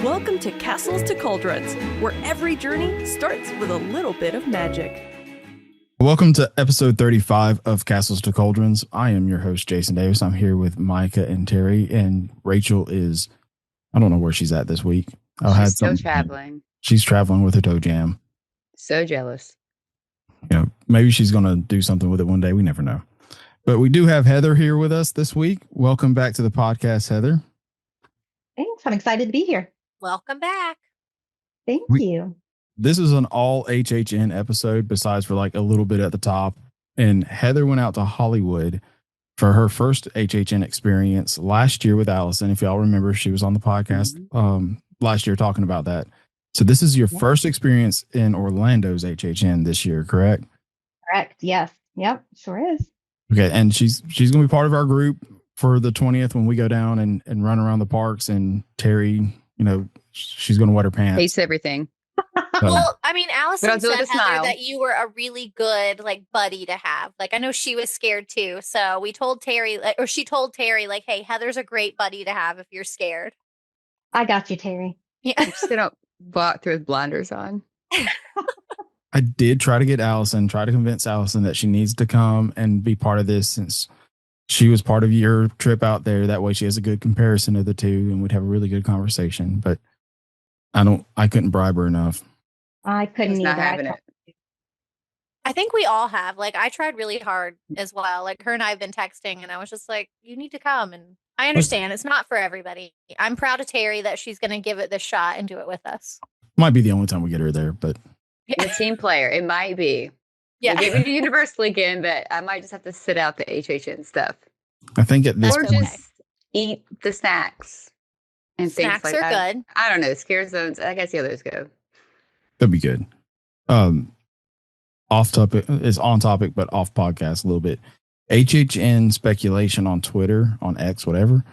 Welcome to Castles to Cauldrons, where every journey starts with a little bit of magic. Welcome to episode 35 of Castles to Cauldrons. I am your host, Jason Davis. I'm here with Micah and Terry, and Rachel is, I don't know where she's at this week. She's still traveling. She's traveling with her toe jam. So jealous. You know, maybe she's going to do something with it one day. We never know. But we do have Heather here with us this week. Welcome back to the podcast, Heather. Thanks. I'm excited to be here. Welcome back. Thank you. This is an all HHN episode, besides for like a little bit at the top. And Heather went out to Hollywood for her first HHN experience last year with Allison. If y'all remember, she was on the podcast last year talking about that. So this is your first experience in Orlando's HHN this year, correct? Correct. Yes. Yep. Sure is. Okay. And she's going to be part of our group for the 20th when we go down and run around the parks. And Terry, you know, she's going to wet her pants. Hates everything. Well, I mean, Allison But said, I'll do it with a Heather, smile. that you were a really good buddy to have. I know she was scared too. So we told Terry, or she told Terry, hey, Heather's a great buddy to have if you're scared. I got you, Terry. Yeah. I'm just going to walk through with blinders on. I did try to convince Allison that she needs to come and be part of this since she was part of your trip out there. That way she has a good comparison of the two and we'd have a really good conversation. But I couldn't bribe her enough. I couldn't She's not either. having it. I think we all have. I tried really hard as well. Her and I have been texting and I was just like, you need to come. And I understand it's not for everybody. I'm proud of Terry that she's going to give it this shot and do it with us. Might be the only time we get her there, but I'm a team player. It might be. Yeah. We'll give it to Universal again, but I might just have to sit out the HHN stuff. I think at this Or point, just eat the snacks. And Snacks things like are that. good. I don't know. Scare zones. I guess the others go. that'd be good. Off topic is on topic, but off podcast a little bit. HHN speculation on Twitter, on X, whatever.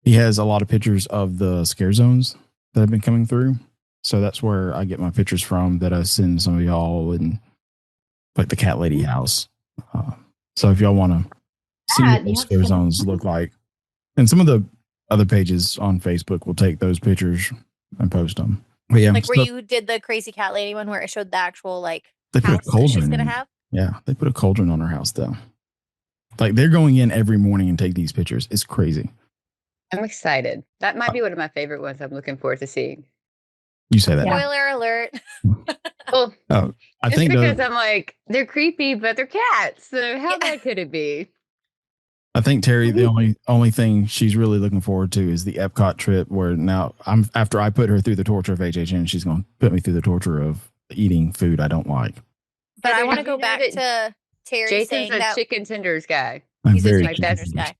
He has a lot of pictures of the scare zones that have been coming through. So that's where I get my pictures from that I send some of y'all and the Cat Lady house. So if y'all want to see what those scare zones look like, and some of the other pages on Facebook will take those pictures and post them. But yeah, where you did the Crazy Cat Lady one where it showed the actual they put a house that cauldron she's going to in. have. Yeah, they put a cauldron on her house though. They're going in every morning and take these pictures. It's crazy. I'm excited. That might be one of my favorite ones I'm looking forward to seeing. You say that. Yeah. Spoiler alert. Well, I just think because I'm they're creepy, but they're cats. So how bad could it be? I think Terry, the only thing she's really looking forward to is the Epcot trip. Where now after I put her through the torture of HHN, she's going to put me through the torture of eating food I don't like. But Heather, I want to did you go know back that to Terry Jason's saying a that chicken tenders guy. I'm he's a very chicken that's- tenders guy.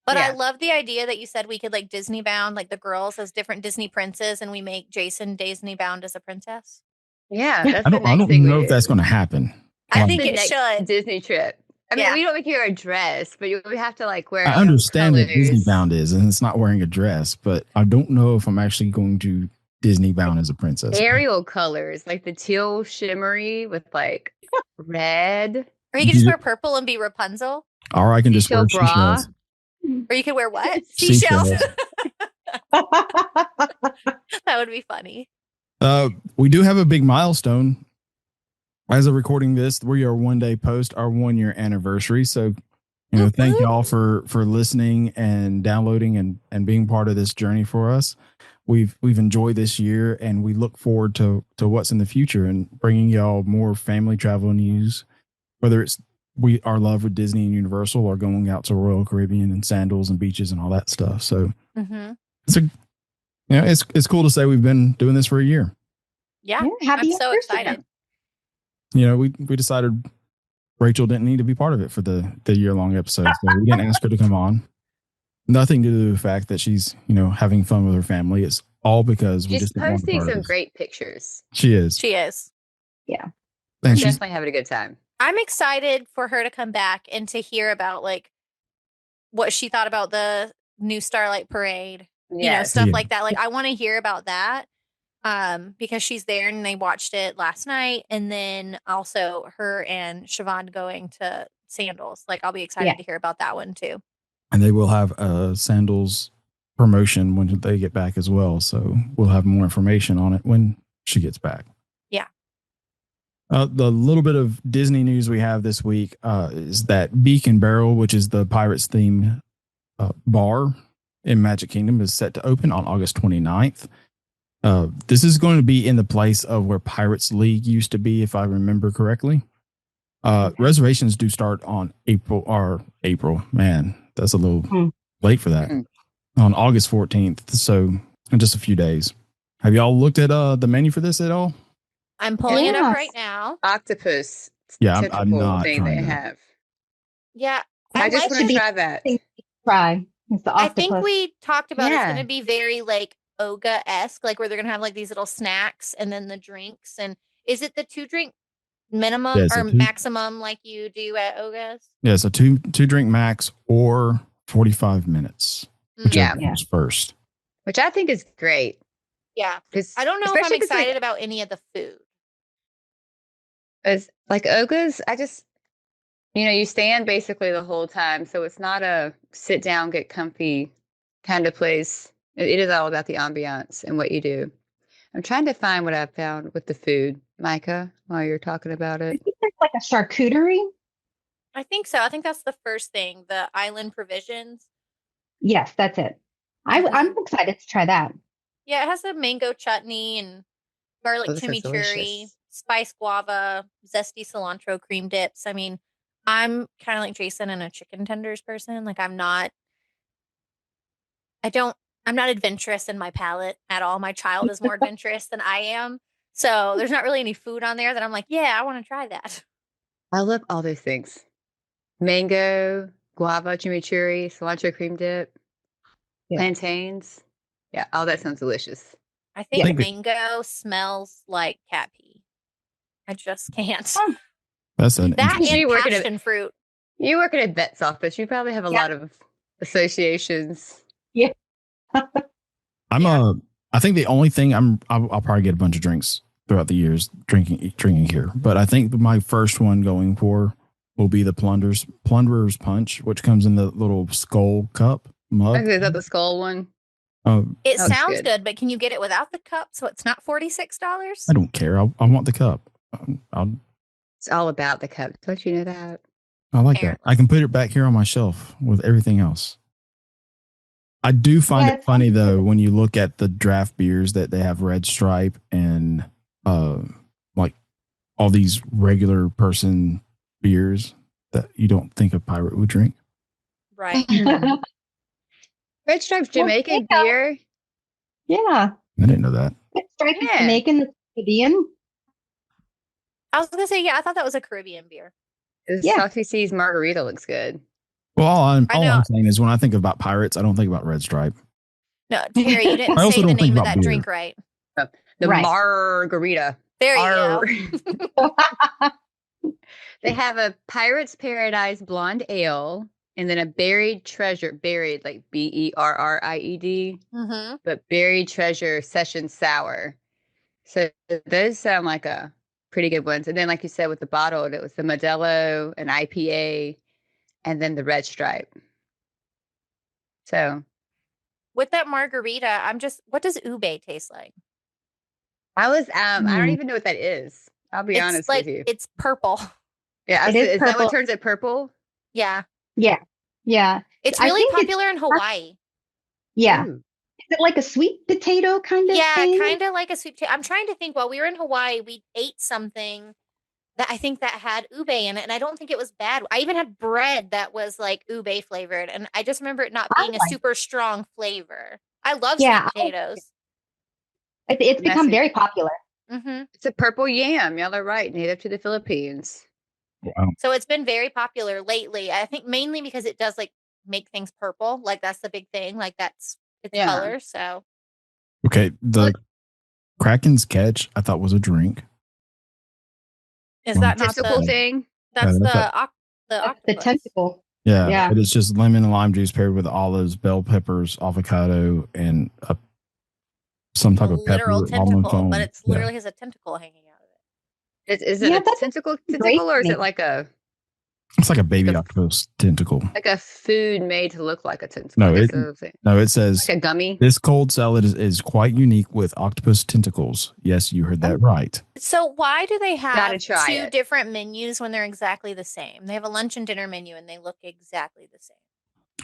But Yeah. I love the idea that you said we could Disney bound, the girls as different Disney princes, and we make Jason Disney bound as a princess. Yeah, that's I the don't next thing know we if that's going to happen. I Like, think the it next should. Disney trip. I mean, Yeah. we don't make you wear a dress, but we have to wear. I our own understand what colors. Disney bound is, and it's not wearing a dress, but I don't know if I'm actually going to Disney bound as a princess. Ariel colors, the teal shimmery with red. Or you could just wear purple and be Rapunzel. Or I can just wear Seashell bra. seashells. Or you could wear what? Seashells. Seashells. That would be funny. We do have a big milestone. As of recording this, we are one day post our 1 year anniversary. So, thank y'all for listening and downloading and being part of this journey for us. We've enjoyed this year, and we look forward to what's in the future and bringing y'all more family travel news, whether it's our love with Disney and Universal or going out to Royal Caribbean and sandals and beaches and all that stuff. So it's cool to say we've been doing this for a year. Yeah. Happy I'm so anniversary. excited. We decided Rachel didn't need to be part of it for the year-long episode. So we didn't ask her to come on. Nothing to do with the fact that she's, having fun with her family. It's all because we She's just didn't want to be posting part of some this. great pictures. She is. She is. And she's Definitely having a good time. I'm excited for her to come back and to hear about what she thought about the new Starlight Parade, stuff Yeah. like that. I want to hear about that because she's there and they watched it last night. And then also her and Siobhan going to Sandals. I'll be excited to hear about that one too. And they will have sandals promotion when they get back as well. So we'll have more information on it when she gets back. Yeah. The little bit of Disney news we have this week is that Beak and Barrel, which is the Pirates theme bar in Magic Kingdom, is set to open on August 29th. This is going to be in the place of where Pirates League used to be, if I remember correctly. Reservations do start on April. Man, that's a little late for that. On August 14th. So in just a few days. Have y'all looked at the menu for this at all? I'm pulling it up Yes. right now. Octopus. Yeah, I'm tentacle not thing trying they to. have. Yeah. I just like want to the- try that. Try. It's the I octopus. think we talked about it's Yeah. going to be very like Oga-esque, like where they're going to have like these little snacks and then the drinks. And is it the 2-drink minimum Yeah, it's a or 2 maximum like you do at Oga's? Yeah, so two drink max or 45 minutes. Whichever Yeah. comes first. Which I think is great. Yeah. 'Cause I don't know if I'm especially 'cause, like, excited about any of the food. As like Oga's, I just, you stand basically the whole time. So it's not a sit down, get comfy kind of place. It is all about the ambiance and what you do. I'm trying to find what I found with the food, Micah, while you're talking about I it. think there's like a charcuterie. I think so. I think that's the first thing, the island provisions. Yes, that's it. I'm excited to try that. Yeah, it has a mango chutney and garlic Oh, this sounds chimichurri, delicious. spice guava, zesty cilantro cream dips. I mean, I'm kind of like Jason and a chicken tenders person. Like I'm not adventurous in my palate at all. My child is more adventurous than I am. So there's not really any food on there that I'm like, yeah, I want to try that. I love all those things. Mango, guava, chimichurri, cilantro cream dip, Yeah. plantains. Yeah, all that sounds delicious. I think Think that- mango smells like cat pee. I just can't. That's an That interesting- You and work at a- passion fruit. You work at a vet's office. You probably have a Yeah. lot of associations. I think the only thing I'll probably get a bunch of drinks throughout the years drinking here, but I think my first one going for will be the Plunderer's Punch, which comes in the little skull cup mug. Okay, is that the skull one? It Sounds sounds good. good, but can you get it without the cup so it's not $46? I don't care. I want the cup. It's all about the cup. Don't you know that? I like that. I can put it back here on my shelf with everything else. I do find Yeah, it funny though when you look at the draft beers that they have Red Stripe and like all these regular person beers that you don't think a pirate would drink. Right. Red Stripe's Well, Jamaican yeah. beer. Yeah. I didn't know that. It's striped Yeah. Jamaican, the Canadian. I was gonna say, yeah, I thought that was a Caribbean beer. The Yeah. Salty Seas margarita looks good. Well, all I know. I'm saying is when I think about pirates, I don't think about Red Stripe. No, Terry, you didn't I also say the don't think name of about that beer. drink right. The Right. margarita. There you Arr. go. They have a Pirate's Paradise blonde ale and then a buried like BERRIED, Mm-hmm. but buried treasure session sour. So those sound like a pretty good ones. And then, like you said, with the bottled, it was the Modelo, an IPA, and then the Red Stripe. So With that margarita, what does ube taste like? I was, I don't Hmm. even know what that is. I'll be It's honest like, with you. it's purple. Yeah, It is is that what purple. turns it purple? Yeah. Yeah. Yeah. It's I really think it's- popular in Hawaii. Yeah. Ooh. Is it like a sweet potato kind of Yeah, thing? kind of like a sweet potato. I'm trying to think. While we were in Hawaii, we ate something that I think that had ube in it, and I don't think it was bad. I even had bread that was like ube flavored, and I just remember it not I being a like- super strong flavor. I love Yeah, I sweet like potatoes. It's become Messy. very popular. Hmm. It's a purple yam. Y'all are right. Native to the Philippines. Wow. So it's been very popular lately. I think mainly because it does like make things purple. Like that's the big thing. Like that's its Yeah. color. So Okay, the Kraken's Catch I thought was a drink. is that not Testicle the? thing. That's that's the The octopus. tentacle. Yeah, Yeah. but it's just lemon and lime juice paired with olives, bell peppers, avocado, and some type A of pepper. literal almond tentacle, foam. but it's Yeah. literally has a tentacle hanging out of it. Is it Yeah, a that's tentacle great or is to it me. like a It's like a baby Like a- octopus tentacle. Like a food made to look like a tentacle. No, That's the thing. it says Like a gummy. this cold salad is quite unique with octopus tentacles. Yes, you heard that right. So why do they have Gotta try two it. different menus when they're exactly the same? They have a lunch and dinner menu and they look exactly the same.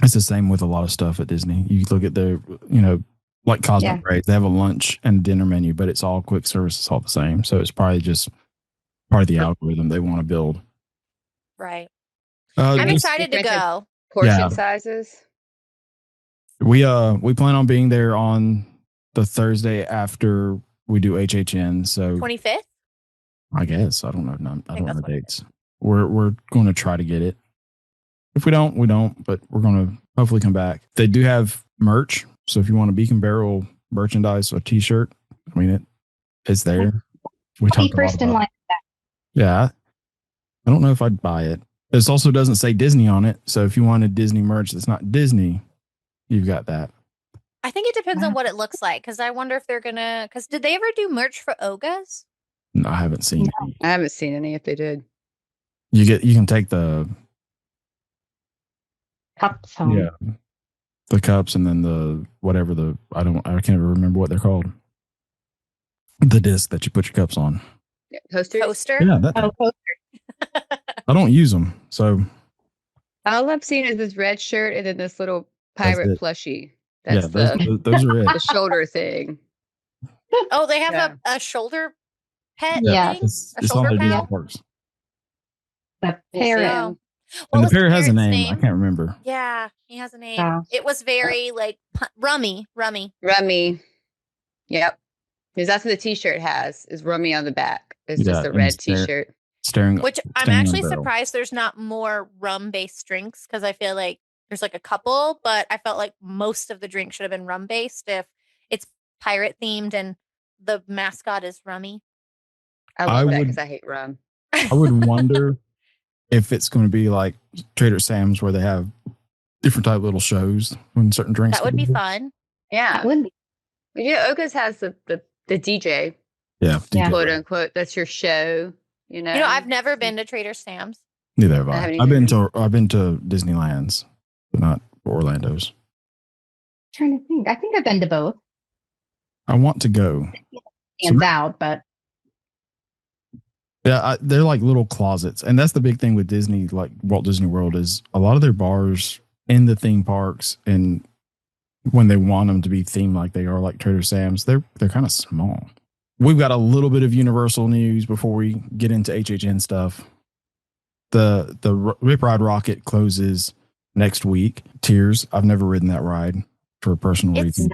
It's the same with a lot of stuff at Disney. You look at their, like Cosmic Rays, they have a lunch and dinner menu, but it's all quick service. It's all the same. So it's probably just part of the algorithm they want to build. Right. I'm I'm excited to go. Portion sizes. We plan on being there on the Thursday after we do HHN. So 25th? I guess I don't know. I don't know that's what it dates. We're going to try to get it. If we don't, we don't. But we're going to hopefully come back. They do have merch, so if you want a Beacon Barrel merchandise or T-shirt, I mean it's there. We I'll be talked a lot first in about line. it. Yeah, I don't know if I'd buy it. This also doesn't say Disney on it, so if you wanted Disney merch that's not Disney, you've got that. I think it depends on what it looks like because I wonder if they're gonna. Because did they ever do merch for Ogas? No, I haven't seen. No. I haven't seen any if they did. You can take the Cups home. the cups and then the whatever I can't even remember what they're called. The disc that you put your cups on. Yeah, coasters. Toaster? Yeah, that thing. Oh, poster. I don't use them, so All I've seen is this red shirt and then this little pirate it. plushie. That's yeah, those are it. the shoulder thing. Oh, they have Yeah. a shoulder pet Yeah. thing? It's A on shoulder their pal? Disney parks. The We'll see. parrot. Oh. And What the was parrot has a parrot's name. I can't remember. Yeah, he has a name. Oh. It was very like rummy. Rummy. Yep. Because that's what the T-shirt has. Is Rummy on the back. It's Yeah, just a and red there. T-shirt. Staring. Which I'm standing on actually the barrel. surprised there's not more rum-based drinks because I feel like there's like a couple, but I felt like most of the drink should have been rum-based if it's pirate themed and the mascot is rummy. I I love that would- because I hate rum. I would wonder if it's going to be like Trader Sam's where they have different type of little shows when certain drinks. That would be come. fun. Yeah. That would be. Yeah, Oga's has the DJ, Yeah, Yeah. quote unquote. That's your show. You know. You know, I've never been to Trader Sam's. Neither have I I. haven't I've been either. to Disneyland's, but not Orlando's. Trying to think. I think I've been to both. I want to go. Hands out, but Yeah, they're like little closets, and that's the big thing with Disney, like Walt Disney World, is a lot of their bars in the theme parks, and when they want them to be themed like they are, like Trader Sam's, they're kind of small. We've got a little bit of Universal news before we get into HHN stuff. The Rip Ride Rocket closes next week. Tears. I've never ridden that ride for personal It's- reasons.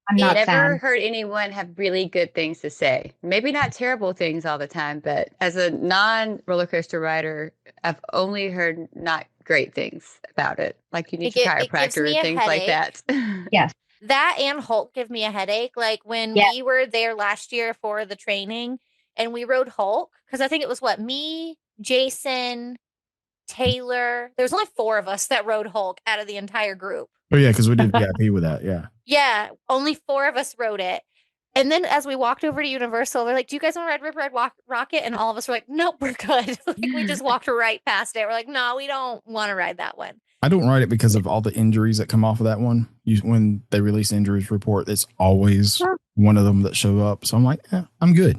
I'm not never sad. heard anyone have really good things to say. Maybe not terrible things all the time, but as a non-roller coaster rider, I've only heard not great things about it. Like you need It your gives chiropractor me and a things like that. That and Hulk give me a headache. Like when Yeah. we were there last year for the training and we rode Hulk, because I think it was me, Jason, Taylor. There was only 4 of us that rode Hulk out of the entire group. Oh yeah, because we did VIP with that. Yeah. Yeah, only 4 of us rode it. And then as we walked over to Universal, they're like, "Do you guys want to ride Rip Ride Rocket?" And all of us were like, "Nope, we're good." Like we just walked right past it. We're like, "No, we don't want to ride that one." I don't ride it because of all the injuries that come off of that one. When they release injuries report, it's always one of them that show up. So I'm like, I'm good.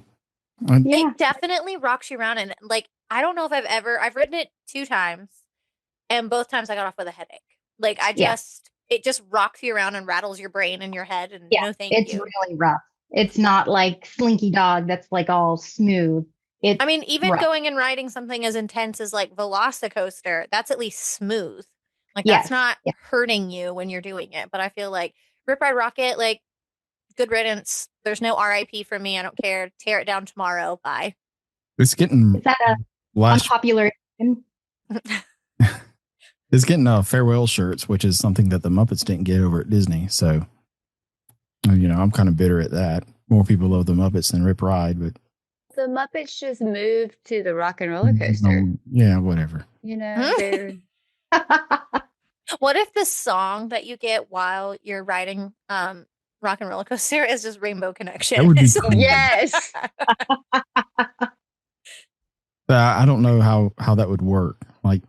Yeah. It definitely rocks you around. And like, I don't know if I've ridden it 2 times and both times I got off with a headache. Like it just rocks you around and rattles your brain and your head. And Yeah, no, thank it's you. really rough. It's not like Slinky Dog that's like all smooth. It's I mean, even rough. going and riding something as intense as like Velocicoaster, that's at least smooth. Like Yes, that's not yeah. hurting you when you're doing it. But I feel like Rip Ride Rocket, like good riddance. There's no RIP for me. I don't care. Tear it down tomorrow. Bye. It's getting Is that a last. unpopular opinion? It's getting farewell shirts, which is something that the Muppets didn't get over at Disney. So, I'm kind of bitter at that. More people love the Muppets than Rip Ride, but The Muppets just moved to the Rock and Roller Coaster. yeah, whatever. You know, they're What if the song that you get while you're riding Rock and Roller Coaster is just Rainbow Connection? That would be It's cool. like- yes. I don't know how that would work. Like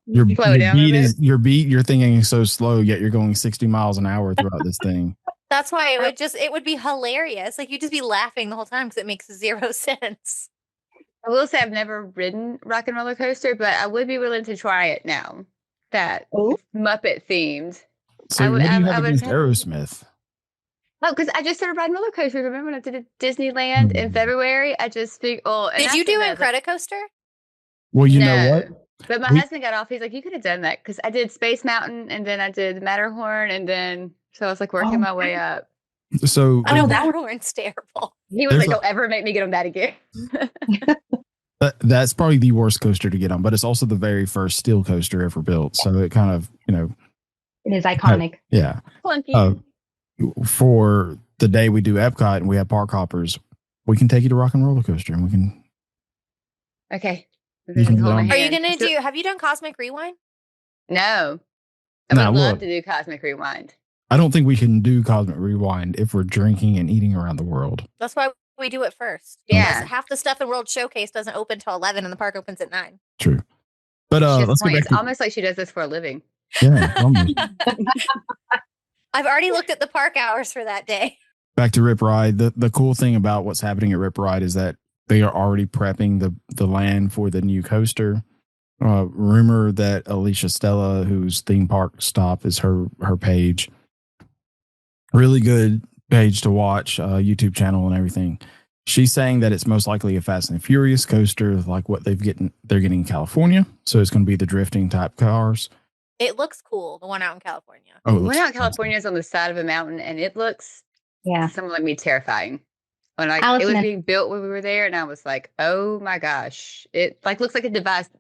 Your Slow down a bit. your beat, you're thinking is so slow, yet you're going 60 miles an hour throughout this thing. That's why it would be hilarious. Like you'd just be laughing the whole time because it makes zero sense. I will say I've never ridden Rock and Roller Coaster, but I would be willing to try it now. That Oh. it's Muppet themed. So what do you have against Aerosmith? Oh, because I just started riding roller coasters. Remember when I did Disneyland in February? I just figured. Oh, Did you do Incredicoaster? Well, you know what? But my husband got off. He's like, you could have done that because I did Space Mountain and then I did Matterhorn and then so I was like working my way up. So I know Matterhorn's terrible. He was like, don't ever make me get on that again. That's probably the worst coaster to get on, but it's also the very first steel coaster ever built. So it kind of, it is iconic. Yeah. Clunky. For the day we do Epcot and we have park hoppers, we can take you to Rock and Roller Coaster and we can. Okay. You can Are you going to have you done Cosmic Rewind? No. I would love to do Cosmic Rewind. I don't think we can do Cosmic Rewind if we're drinking and eating around the world. That's why we do it first. Yeah. Because half the stuff in World Showcase doesn't open till 11 and the park opens at 9. True. But let's go back it's almost like she does this for a living. Yeah. I've already looked at the park hours for that day. Back to Rip Ride. The cool thing about what's happening at Rip Ride is that they are already prepping the land for the new coaster. Rumor that Alicia Stella, whose theme park stop is her page. Really good page to watch, YouTube channel and everything. She's saying that it's most likely a Fast and Furious coaster, like what they're getting in California. So it's going to be the drifting type cars. It looks cool, the one out in California. Oh, the one out in California is on the side of a mountain, and it looks somewhat like me terrifying. When it was being built when we were there, and I was like, "Oh my gosh!" It looks like it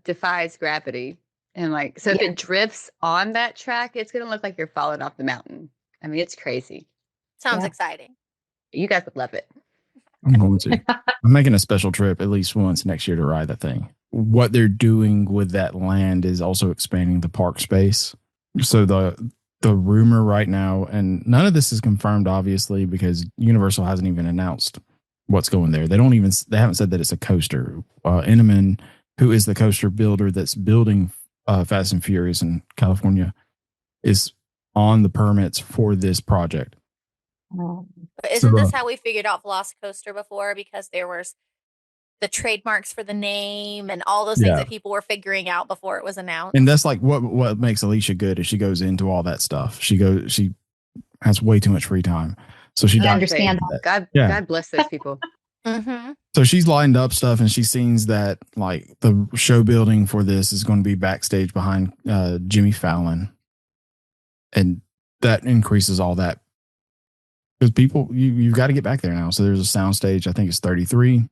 defies gravity, and if it drifts on that track, it's gonna look like you're falling off the mountain. I mean, it's crazy. Sounds exciting. You guys would love it. I'm going to. I'm making a special trip at least once next year to ride that thing. What they're doing with that land is also expanding the park space. So the rumor right now, and none of this is confirmed, obviously, because Universal hasn't even announced what's going there. They haven't said that it's a coaster. Intamin, who is the coaster builder that's building Fast and Furious in California, is on the permits for this project. But isn't this how we figured out Velocicoaster before? Because there was the trademarks for the name and all those things that people were figuring out before it was announced. And that's like what makes Alicia good is she goes into all that stuff. She has way too much free time. So she understands that. God bless those people. Mm-hmm. So she's lined up stuff and she sees that like the show building for this is going to be backstage behind Jimmy Fallon. And that increases all that. Because people, you've got to get back there now. So there's a sound stage. I think it's 33.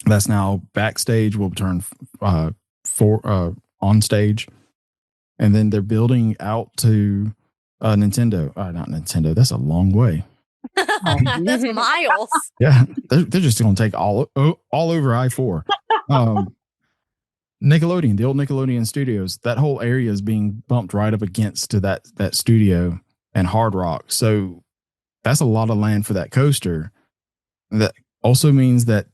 That's now backstage. Will turn on stage. And then they're building out to Nintendo. Not Nintendo. That's a long way. That's miles. Yeah. They're just going to take all over I-4. Nickelodeon, the old Nickelodeon studios, that whole area is being bumped right up against to that studio and Hard Rock. So that's a lot of land for that coaster. That also means that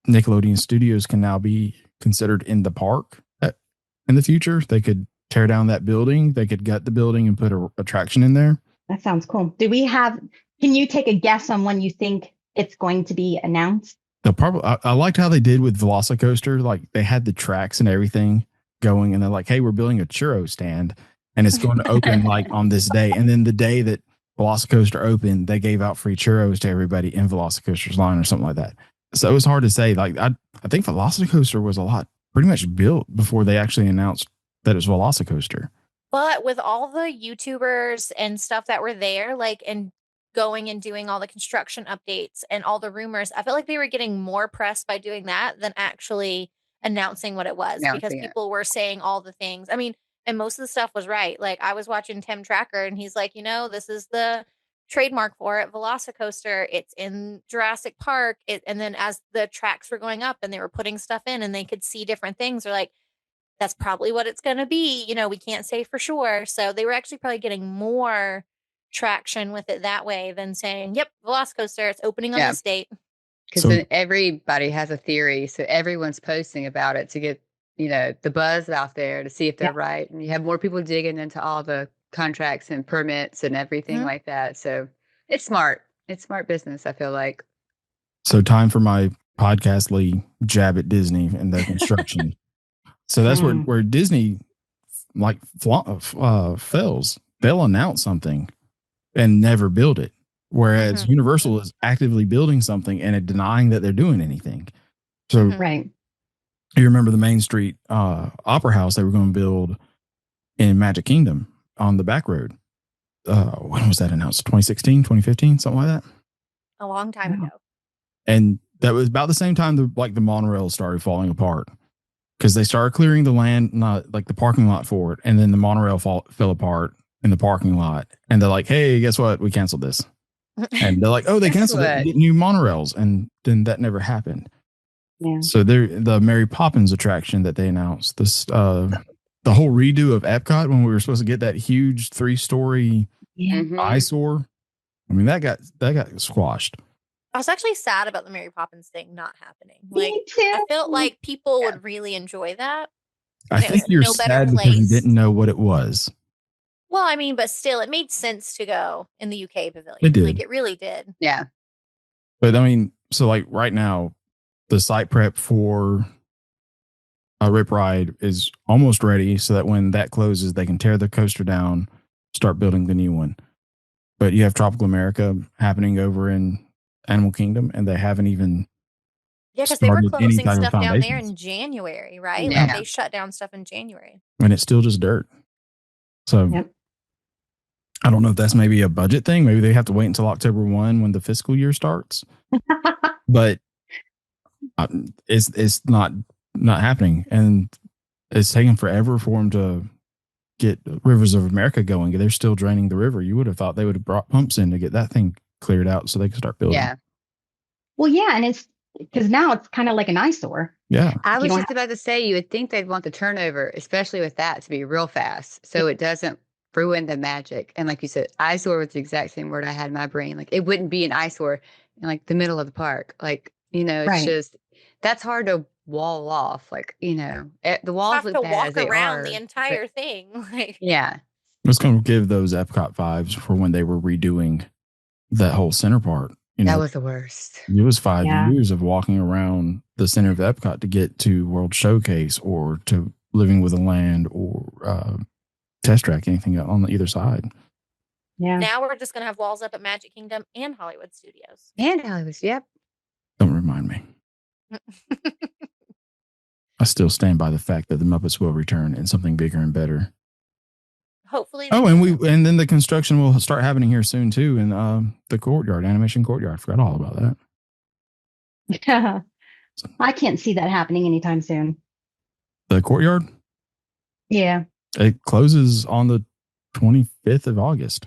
Nickelodeon studios can now be considered in the park in the future. They could tear down that building. They could gut the building and put an attraction in there. That sounds cool. Can you take a guess on when you think it's going to be announced? They'll probably, I liked how they did with Velocicoaster. Like they had the tracks and everything going and they're like, hey, we're building a churro stand and it's going to open like on this day. And then the day that Velocicoaster opened, they gave out free churros to everybody in Velocicoaster's line or something like that. So it was hard to say. Like I think Velocicoaster was pretty much built before they actually announced that it was Velocicoaster. But with all the YouTubers and stuff that were there, and going and doing all the construction updates and all the rumors, I felt like they were getting more press by doing that than actually announcing what it was because people were saying all the things. I mean, and most of the stuff was right. Like I was watching Tim Tracker and he's like, this is the trademark for it, Velocicoaster. It's in Jurassic Park. And then as the tracks were going up and they were putting stuff in and they could see different things, they're like, that's probably what it's going to be. We can't say for sure. So they were actually probably getting more traction with it that way than saying, yep, Velocicoaster, it's opening on this date. Because then everybody has a theory. So everyone's posting about it to get the buzz out there to see if they're Yeah. right. And you have more people digging into all the contracts and permits and everything Mhm. like that. So it's smart. It's smart business, I feel like. So time for my podcastly jab at Disney and their construction. So that's where Disney like fails. They'll announce something and never build it. Whereas Mhm. Universal is actively building something and denying that they're doing anything. So Mhm. Right. you remember the Main Street Opera House they were going to build in Magic Kingdom on the back road. When was that announced? 2016, 2015, something like that? A long time Wow. ago. And that was about the same time the monorail started falling apart because they started clearing the land, not like the parking lot for it. And then the monorail fell apart in the parking lot. And they're like, hey, guess what? We canceled this. And they're like, oh, they Guess canceled it what? and get new monorails. And then that never happened. Yeah. So the Mary Poppins attraction that they announced, this the whole redo of Epcot when we were supposed to get that huge 3-story Yeah. Mhm. eyesore. I mean, that got squashed. I was actually sad about the Mary Poppins thing not happening. Like, Me too. I felt like people Yeah. would really enjoy that. I And it think was you're no better sad because you place. didn't know what it was. Well, I mean, but still, it made sense to go in the UK pavilion. It did. Like, it really did. Yeah. But I mean, so like right now, the site prep for a Rip Ride is almost ready so that when that closes, they can tear the coaster down, start building the new one. But you have Tropical America happening over in Animal Kingdom, and they haven't even Yeah, because they were started any closing type of stuff down there foundations. in January, right? Yeah. Like, they shut down stuff in January. And it's still just dirt. So Yep. I don't know if that's maybe a budget thing. Maybe they have to wait until October 1 when the fiscal year starts. But it's not happening, and it's taking forever for them to get Rivers of America going. They're still draining the river. You would have thought they would have brought pumps in to get that thing cleared out so they could start building. Yeah. Well, yeah, and it's because now it's kind of like an eyesore. Yeah. I You was don't just about to say, you would think they'd want the turnover, especially with that, to be real fast, so it doesn't ruin the magic. And like you said, eyesore was the exact same word I had in my brain. Like, it wouldn't be an eyesore in like the middle of the park. Like, it's Right. just that's hard to wall off. Like, the You walls have look to bad as walk they around are. the but entire thing. Like, yeah, It's going to give those Epcot vibes for when they were redoing that whole center part. that was the worst. It was 5 Yeah. years of walking around the center of Epcot to get to World Showcase or to Living with the Land or Test Track, anything on either side. Yeah. now we're just going to have walls up at Magic Kingdom and Hollywood Studios. And Hollywood, yep. Don't remind me. I still stand by the fact that the Muppets will return in something bigger and better. Hopefully. Oh, they and will. and then the construction will start happening here soon too in the courtyard, animation courtyard. I forgot all about that. I can't see that happening anytime soon. The courtyard, Yeah. it closes on the 25th of August.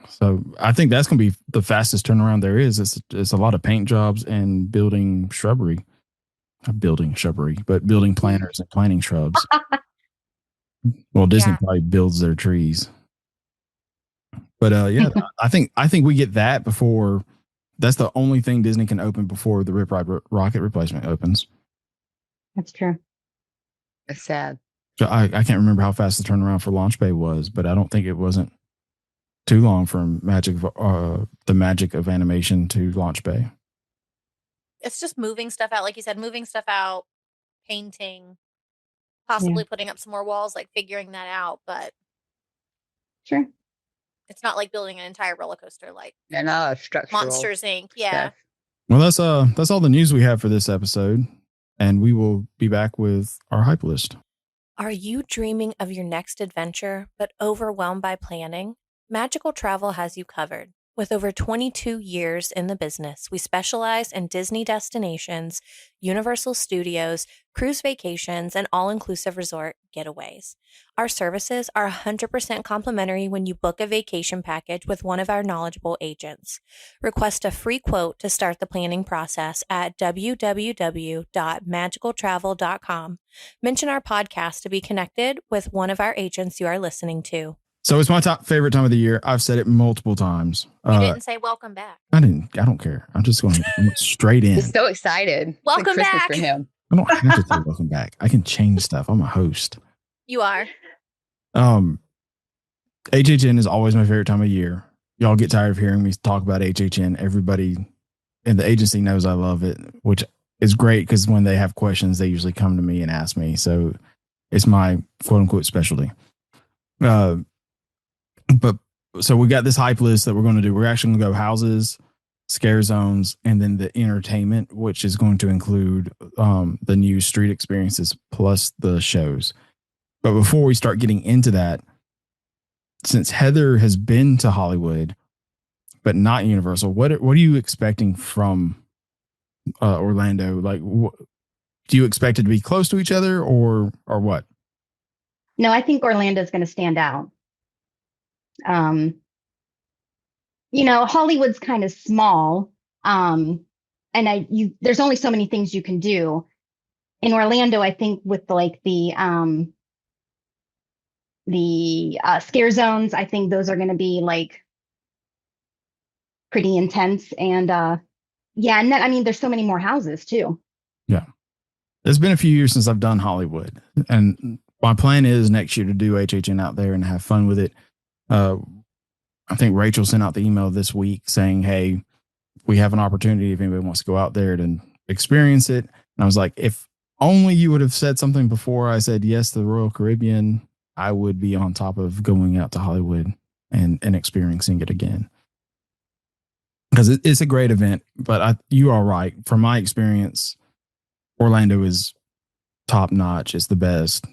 So I think that's going to be the fastest turnaround there is. It's a lot of paint jobs and building shrubbery. Not building shrubbery, but building planters and planting shrubs. Well, Disney Yeah. probably builds their trees. But yeah, I think we get that before. That's the only thing Disney can open before the Rip Ride Rocket replacement opens. That's true. It's sad. So I can't remember how fast the turnaround for Launch Bay was, but I don't think it wasn't too long from the magic of animation to Launch Bay. It's just moving stuff out. Like you said, moving stuff out, painting, possibly putting up some more walls, like figuring that out. But Sure. it's not like building an entire roller coaster like And structural Monsters Inc. Yeah. stuff. Well, that's all the news we have for this episode, and we will be back with our hype list. Are you dreaming of your next adventure but overwhelmed by planning? Magical Travel has you covered. With over 22 years in the business, we specialize in Disney destinations, Universal Studios, cruise vacations, and all-inclusive resort getaways. Our services are 100% complimentary when you book a vacation package with one of our knowledgeable agents. Request a free quote to start the planning process at www.magicaltravel.com. Mention our podcast to be connected with one of our agents you are listening to. So it's my favorite time of the year. I've said it multiple times. You didn't say welcome back. I don't care. I'm just going straight in. He's so excited. It's like Welcome Christmas back. for him. I don't have to say welcome back. I can change stuff. I'm a host. You are. HHN is always my favorite time of year. Y'all get tired of hearing me talk about HHN. Everybody in the agency knows I love it, which is great because when they have questions, they usually come to me and ask me. So it's my quote unquote specialty. But so we got this hype list that we're going to do. We're actually going to go houses, scare zones, and then the entertainment, which is going to include the new street experiences plus the shows. But before we start getting into that, since Heather has been to Hollywood, but not Universal, what are you expecting from Orlando? Like, do you expect it to be close to each other or what? No, I think Orlando's going to stand out. Hollywood's kind of small. And there's only so many things you can do. In Orlando, I think with the scare zones, I think those are going to be like pretty intense. And and then, there's so many more houses too. Yeah. It's been a few years since I've done Hollywood, and my plan is next year to do HHN out there and have fun with it. I think Rachel sent out the email this week saying, hey, we have an opportunity if anybody wants to go out there and experience it. And I was like, if only you would have said something before I said yes to the Royal Caribbean, I would be on top of going out to Hollywood and experiencing it again. Because it's a great event, but you are right. From my experience, Orlando is top notch. It's the best.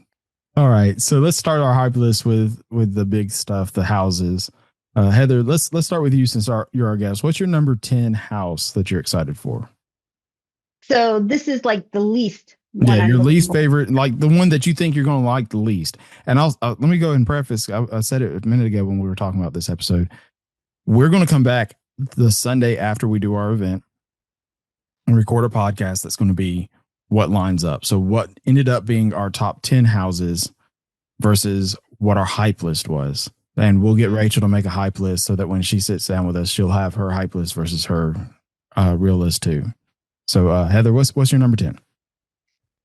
All right, so let's start our hype list with the big stuff, the houses. Heather, let's start with you since you're our guest. What's your number 10 house that you're excited for? So this is like the least. Yeah, your least favorite, like the one that you think you're going to like the least. And let me go ahead and preface. I said it a minute ago when we were talking about this episode. We're going to come back the Sunday after we do our event and record a podcast that's going to be what lines up. So what ended up being our top 10 houses versus what our hype list was. And we'll get Rachel to make a hype list so that when she sits down with us, she'll have her hype list versus her real list too. So Heather, what's your number 10?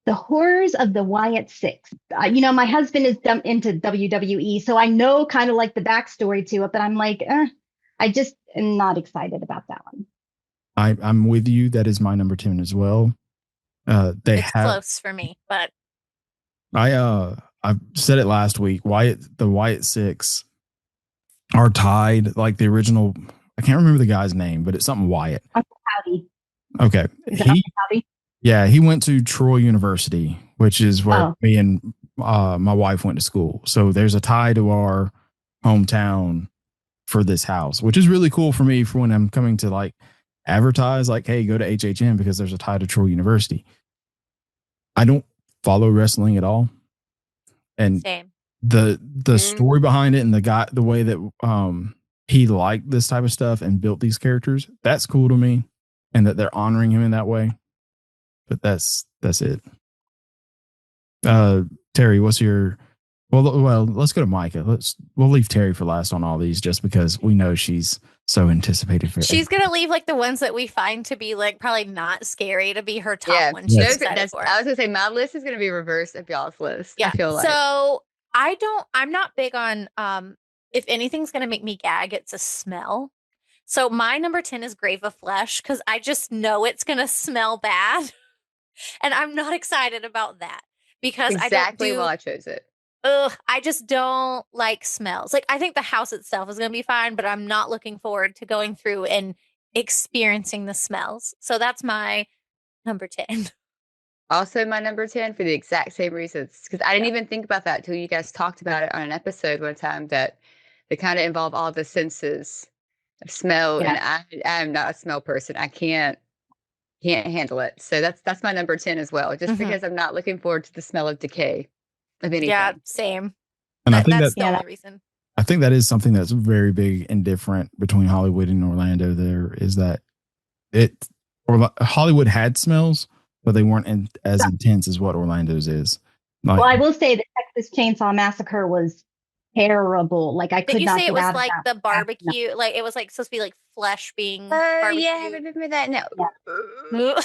The Horrors of the Wyatt Six. My husband is into WWE, so I know kind of like the backstory to it, but I'm like, I just am not excited about that one. I'm with you. That is my number 10 as well. It's close for me, but I said it last week. The Wyatt Six are tied, like the original. I can't remember the guy's name, but it's something Wyatt. Uncle Howdy. Okay, Howdy? Yeah, he went to Troy University, which is where me and my wife went to school. So there's a tie to our hometown for this house, which is really cool for me for when I'm coming to like advertise, like, hey, go to HHN because there's a tie to Troy University. I don't follow wrestling at all. And same. The story behind it and the way that he liked this type of stuff and built these characters, that's cool to me. And that they're honoring him in that way. But that's it. Terry, what's your well, let's go to Micah. We'll leave Terry for last on all these just because we know she's so anticipated for it. She's gonna leave like the ones that we find to be like probably not scary to be her top one. I was gonna say my list is gonna be reverse of y'all's list. Yeah. I feel like. So I'm not big on if anything's gonna make me gag, it's a smell. So my number 10 is Grave of Flesh because I just know it's gonna smell bad. And I'm not excited about that because exactly why I chose it. I just don't like smells. Like I think the house itself is going to be fine, but I'm not looking forward to going through and experiencing the smells. So that's my number 10. Also my number 10 for the exact same reasons because I didn't even think about that till you guys talked about it on an episode one time that they kind of involve all the senses of smell. Yeah. And I am not a smell person. I can't handle it. So that's my number 10 as well, just because I'm not looking forward to the smell of decay of anything. Yeah, same. And I think that's the only reason. I think that is something that's very big and different between Hollywood and Orlando. There is that Hollywood had smells, but they weren't as intense as what Orlando's is. Like, well, I will say the Texas Chainsaw Massacre was terrible. Like I could not. Did you say it was like the barbecue? No. Like it was like supposed to be like flesh being barbecue. Yeah, I remember that now. Yeah.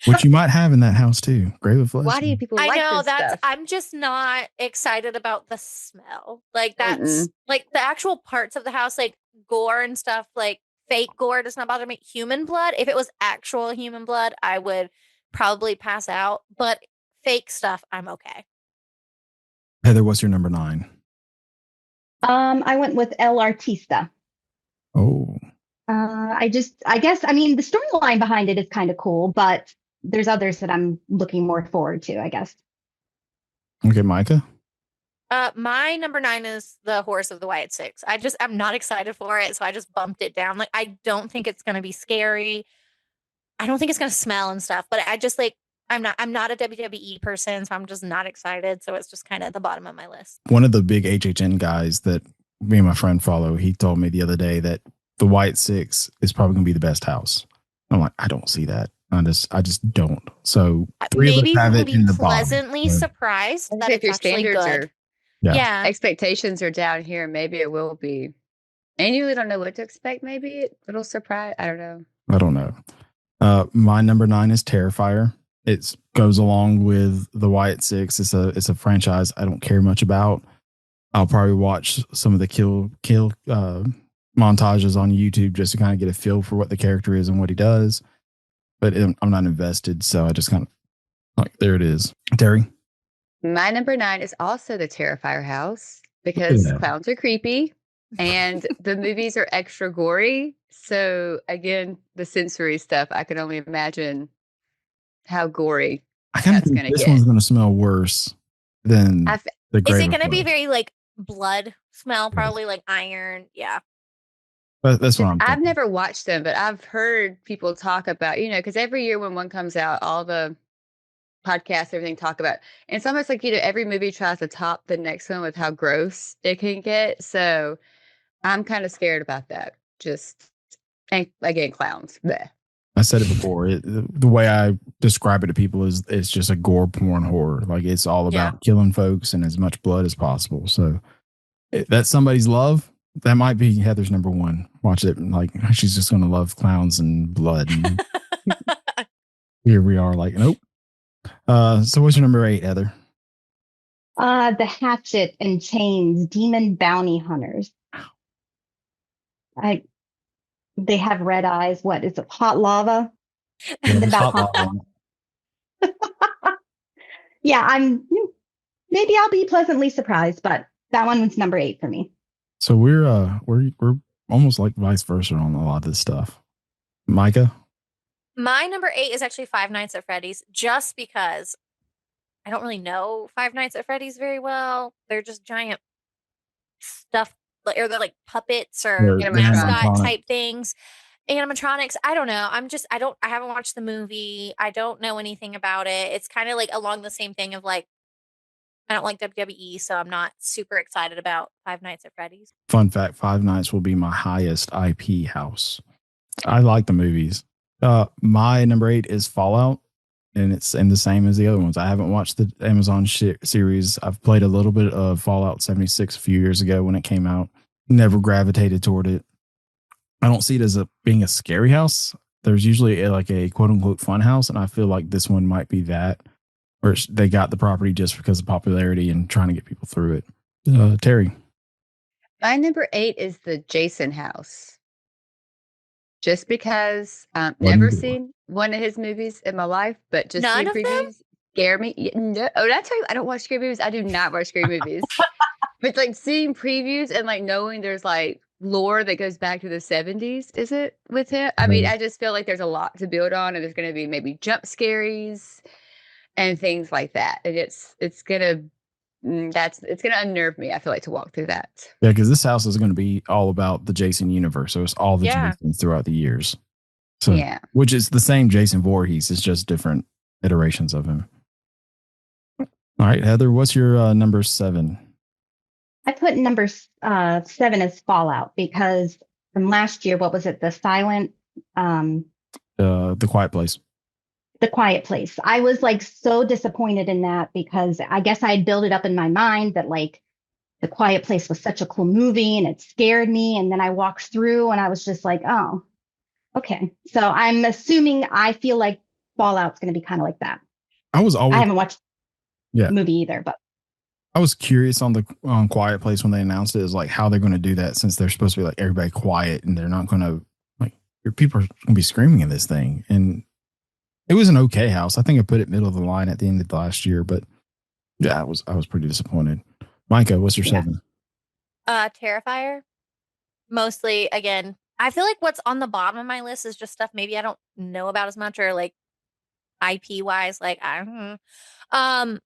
which you might have in that house too. Grave of Flesh. Why do you people I like know this stuff? I'm just not excited about the smell. Like that's Mm-mm. like the actual parts of the house, like gore and stuff, like fake gore does not bother me. Human blood, if it was actual human blood, I would probably pass out. But fake stuff, I'm okay. Heather, what's your number 9? I went with El Artista. Oh, I guess, I mean, the storyline behind it is kind of cool, but there's others that I'm looking more forward to, I guess. okay, Micah. My number 9 is the Horse of the Wyatt Six. I'm not excited for it, so I just bumped it down. Like, I don't think it's gonna be scary. I don't think it's gonna smell and stuff, but I just like I'm not a WWE person, so I'm just not excited. So it's just kind of at the bottom of my list. One of the big HHN guys that me and my friend follow, he told me the other day that the Wyatt Six is probably going to be the best house. I'm like, I don't see that. I just don't. So maybe have we'll it in be the pleasantly bottom. surprised that If it's your actually standards good. are Yeah. expectations are down here, maybe it will be. And you really don't know what to expect. Maybe it'll surprise. I don't know. I don't know. My number 9 is Terrifier. It goes along with the Wyatt Six. It's a franchise I don't care much about. I'll probably watch some of the kill montages on YouTube just to kind of get a feel for what the character is and what he does. But I'm not invested, so I just kind of like, there it is. Terry? My number 9 is also the Terrifier house because Yeah. clowns are creepy and the movies are extra gory. So again, the sensory stuff, I can only imagine how gory I kind of that's think going to this get. one's going to smell worse than the Grave Is it of going to be Flesh. very like blood smell? Probably like iron. Yeah. That's what I'm thinking. I've never watched them, but I've heard people talk about, because every year when one comes out, all the podcasts, everything talk about, and it's almost like, every movie tries to top the next one with how gross it can get. So I'm kind of scared about that. And again, clowns. Bleh. I said it before. The way I describe it to people is it's just a gore porn horror. Like it's all about killing folks and as much blood as possible. So that's somebody's love. That might be Heather's number 1. Watch it. Like she's just going to love clowns and blood. And here we are like, nope. So what's your number 8, Heather? The Hatchet and Chains Demon Bounty Hunters. They have red eyes. What is it? Hot lava? Yeah, maybe I'll be pleasantly surprised, but that one was number 8 for me. So we're almost like vice versa on a lot of this stuff. Micah? My number 8 is actually Five Nights at Freddy's, just because I don't really know Five Nights at Freddy's very well. They're just giant stuff, or they're like puppets or mascot type things. Animatronics. I don't know. I haven't watched the movie. I don't know anything about it. It's kind of like along the same thing of like, I don't like WWE, so I'm not super excited about Five Nights at Freddy's. Fun fact, Five Nights will be my highest IP house. I like the movies. My number 8 is Fallout, and it's in the same as the other ones. I haven't watched the Amazon series. I've played a little bit of Fallout 76 a few years ago when it came out. Never gravitated toward it. I don't see it as being a scary house. There's usually like a quote unquote fun house, and I feel like this one might be that. Or they got the property just because of popularity and trying to get people through it. Terry? My number 8 is the Jason house. Just because I've never seen one of his movies in my life, but just seeing previews scare me. No, that's why I don't watch scary movies. I do not watch scary movies. But like seeing previews and like knowing there's like lore that goes back to the 70s, is it with him? I mean, I just feel like there's a lot to build on, and there's going to be maybe jump scaries and things like that. And it's going to unnerve me, I feel like, to walk through that. Yeah, because this house is going to be all about the Jason universe. So it's all the Jasons throughout the years. So, which is the same Jason Voorhees. It's just different iterations of him. All right, Heather, what's your number 7? I put number 7 as Fallout because from last year, what was it? The Quiet Place. The Quiet Place. I was like so disappointed in that because I guess I had built it up in my mind that like The Quiet Place was such a cool movie and it scared me. And then I walked through and I was just like, oh, okay. So I'm assuming I feel like Fallout's going to be kind of like that. I was always I haven't watched Yeah. the movie either, but I was curious on the Quiet Place when they announced it, is like how they're going to do that, since they're supposed to be like everybody quiet and they're not going to like your people are going to be screaming in this thing. And it was an okay house. I think I put it middle of the line at the end of the last year, but yeah, I was pretty disappointed. Micah, what's your 7? Terrifier. Mostly, again, I feel like what's on the bottom of my list is just stuff maybe I don't know about as much, or like IP wise, like I don't know.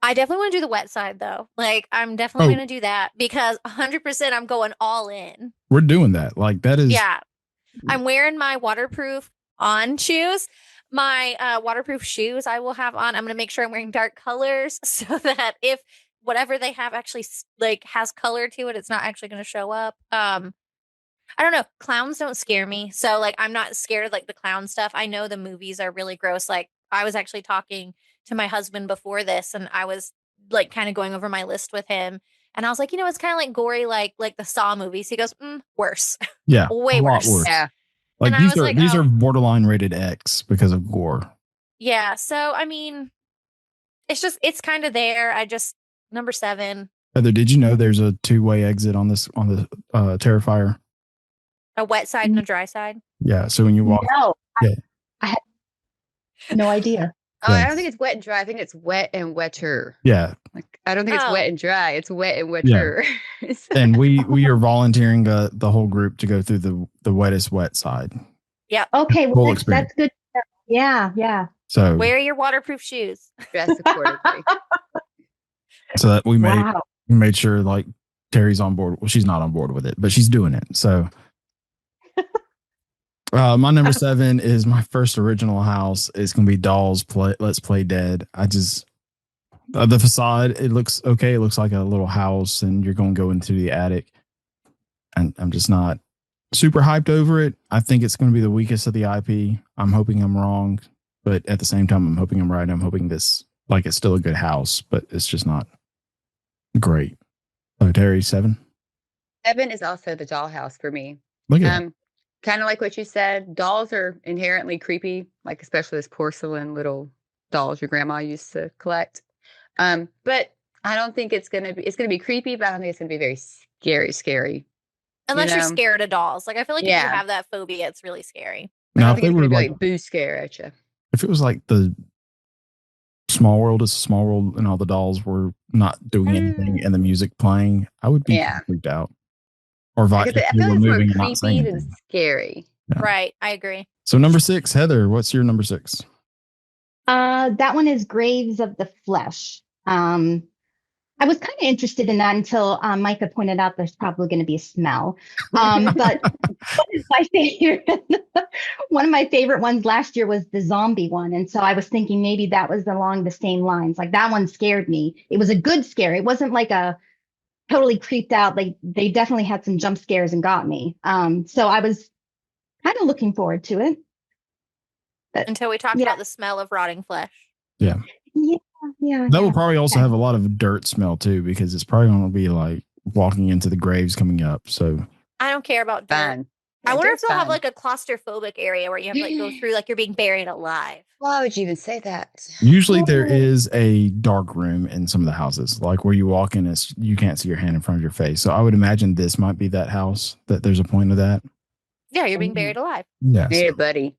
I definitely want to do the wet side though. Like I'm definitely going to do that because 100% I'm going all in. We're doing that. Like that is. Yeah. I'm wearing my waterproof on shoes. My waterproof shoes I will have on. I'm going to make sure I'm wearing dark colors so that if whatever they have actually like has color to it, it's not actually going to show up. I don't know. Clowns don't scare me. So like I'm not scared of like the clown stuff. I know the movies are really gross. Like I was actually talking to my husband before this, and I was like kind of going over my list with him, and I was like, it's kind of like gory, like the Saw movies. He goes, worse. Yeah, way worse. Yeah, like these are borderline rated X because of gore. Yeah, so I mean, it's kind of there. Number 7. Heather, did you know there's a 2-way exit on the Terrifier? A wet side and a dry side. Yeah, so when you walk, I had no idea. Oh, I don't think it's wet and dry. I think it's wet and wetter. Yeah. Like I don't think it's wet and dry. It's wet and wetter. Yeah. And we are volunteering the whole group to go through the wettest wet side. Yeah. Okay. Well, that's good. Yeah. So wear your waterproof shoes. Dress accordingly. So that we made sure like Terry's on board. Well, she's not on board with it, but she's doing it. So my number 7 is my first original house. It's going to be Dolls Let's Play Dead. I just, the facade, it looks okay. It looks like a little house and you're going to go into the attic. And I'm just not super hyped over it. I think it's going to be the weakest of the IP. I'm hoping I'm wrong, but at the same time, I'm hoping I'm right. I'm hoping it's still a good house, but it's just not great. So Terry, 7? 7 is also the dollhouse for me. Look at kind of like what you said, dolls are inherently creepy, like especially those porcelain little dolls your grandma used to collect. But I don't think it's gonna be creepy, but I don't think it's gonna be very scary. Unless you're scared of dolls. Like I feel like if you have that phobia, it's really scary. I don't think it's gonna be like boo scare at you. If it was like the Small World is a Small World and all the dolls were not doing anything and the music playing, I would be freaked out. Or I feel like it's more creepy than scary. Yeah. Right. I agree. So number 6, Heather, what's your number 6? That one is Graves of the Flesh. I was kind of interested in that until Micah pointed out there's probably going to be a smell. But one of my favorite ones last year was the zombie one. And so I was thinking maybe that was along the same lines. Like that one scared me. It was a good scare. It wasn't like a totally creeped out. Like they definitely had some jump scares and got me. So I was kind of looking forward to it. But, until we talked about the smell of rotting flesh. Yeah. That will probably also have a lot of dirt smell too, because it's probably going to be like walking into the graves coming up. So I don't care about dirt. I wonder if they'll have like a claustrophobic area where you have to like go through like you're being buried alive. Why would you even say that? Usually there is a dark room in some of the houses, like where you walk in, you can't see your hand in front of your face. So I would imagine this might be that house, that there's a point of that. Yeah, you're being buried alive. Yes. Hey, buddy.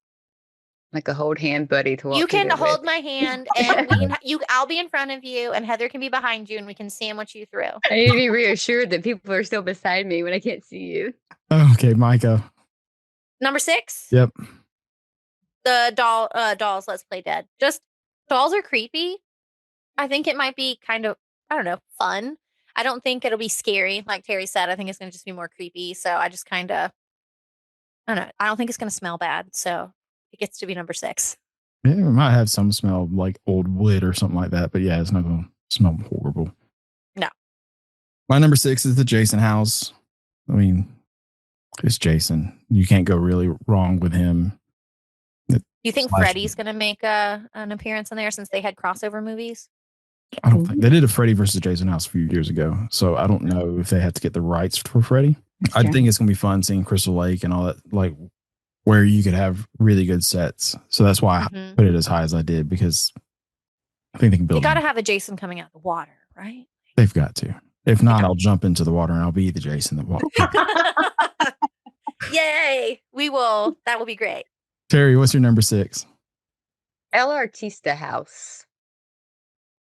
Like a hold hand buddy to walk. You can hold my hand, and I'll be in front of you, and Heather can be behind you, and we can sandwich you through. I need to be reassured that people are still beside me when I can't see you. Okay, Micah. Number 6. Yep. The dolls. Let's Play Dead. Just dolls are creepy. I think it might be kind of, I don't know, fun. I don't think it'll be scary, like Terry said. I think it's going to just be more creepy. So I just kind of, I don't know. I don't think it's going to smell bad. So it gets to be number 6. Yeah, it might have some smell like old wood or something like that, but yeah, it's not going to smell horrible. No. My number 6 is the Jason house. I mean, it's Jason. You can't go really wrong with him. You think Freddy's going to make an appearance in there since they had crossover movies? I don't think they did a Freddy versus Jason house a few years ago. So I don't know if they had to get the rights for Freddy. I think it's going to be fun seeing Crystal Lake and all that, like where you could have really good sets. So that's why I Mhm. put it as high as I did, because I think they can You build. got to have a Jason coming out of the water, right? They've got to. If not, got I'll jump into the water and I'll be the Jason that walks. Yay! We will. That will be great. Terry, what's your number 6? El Artista House.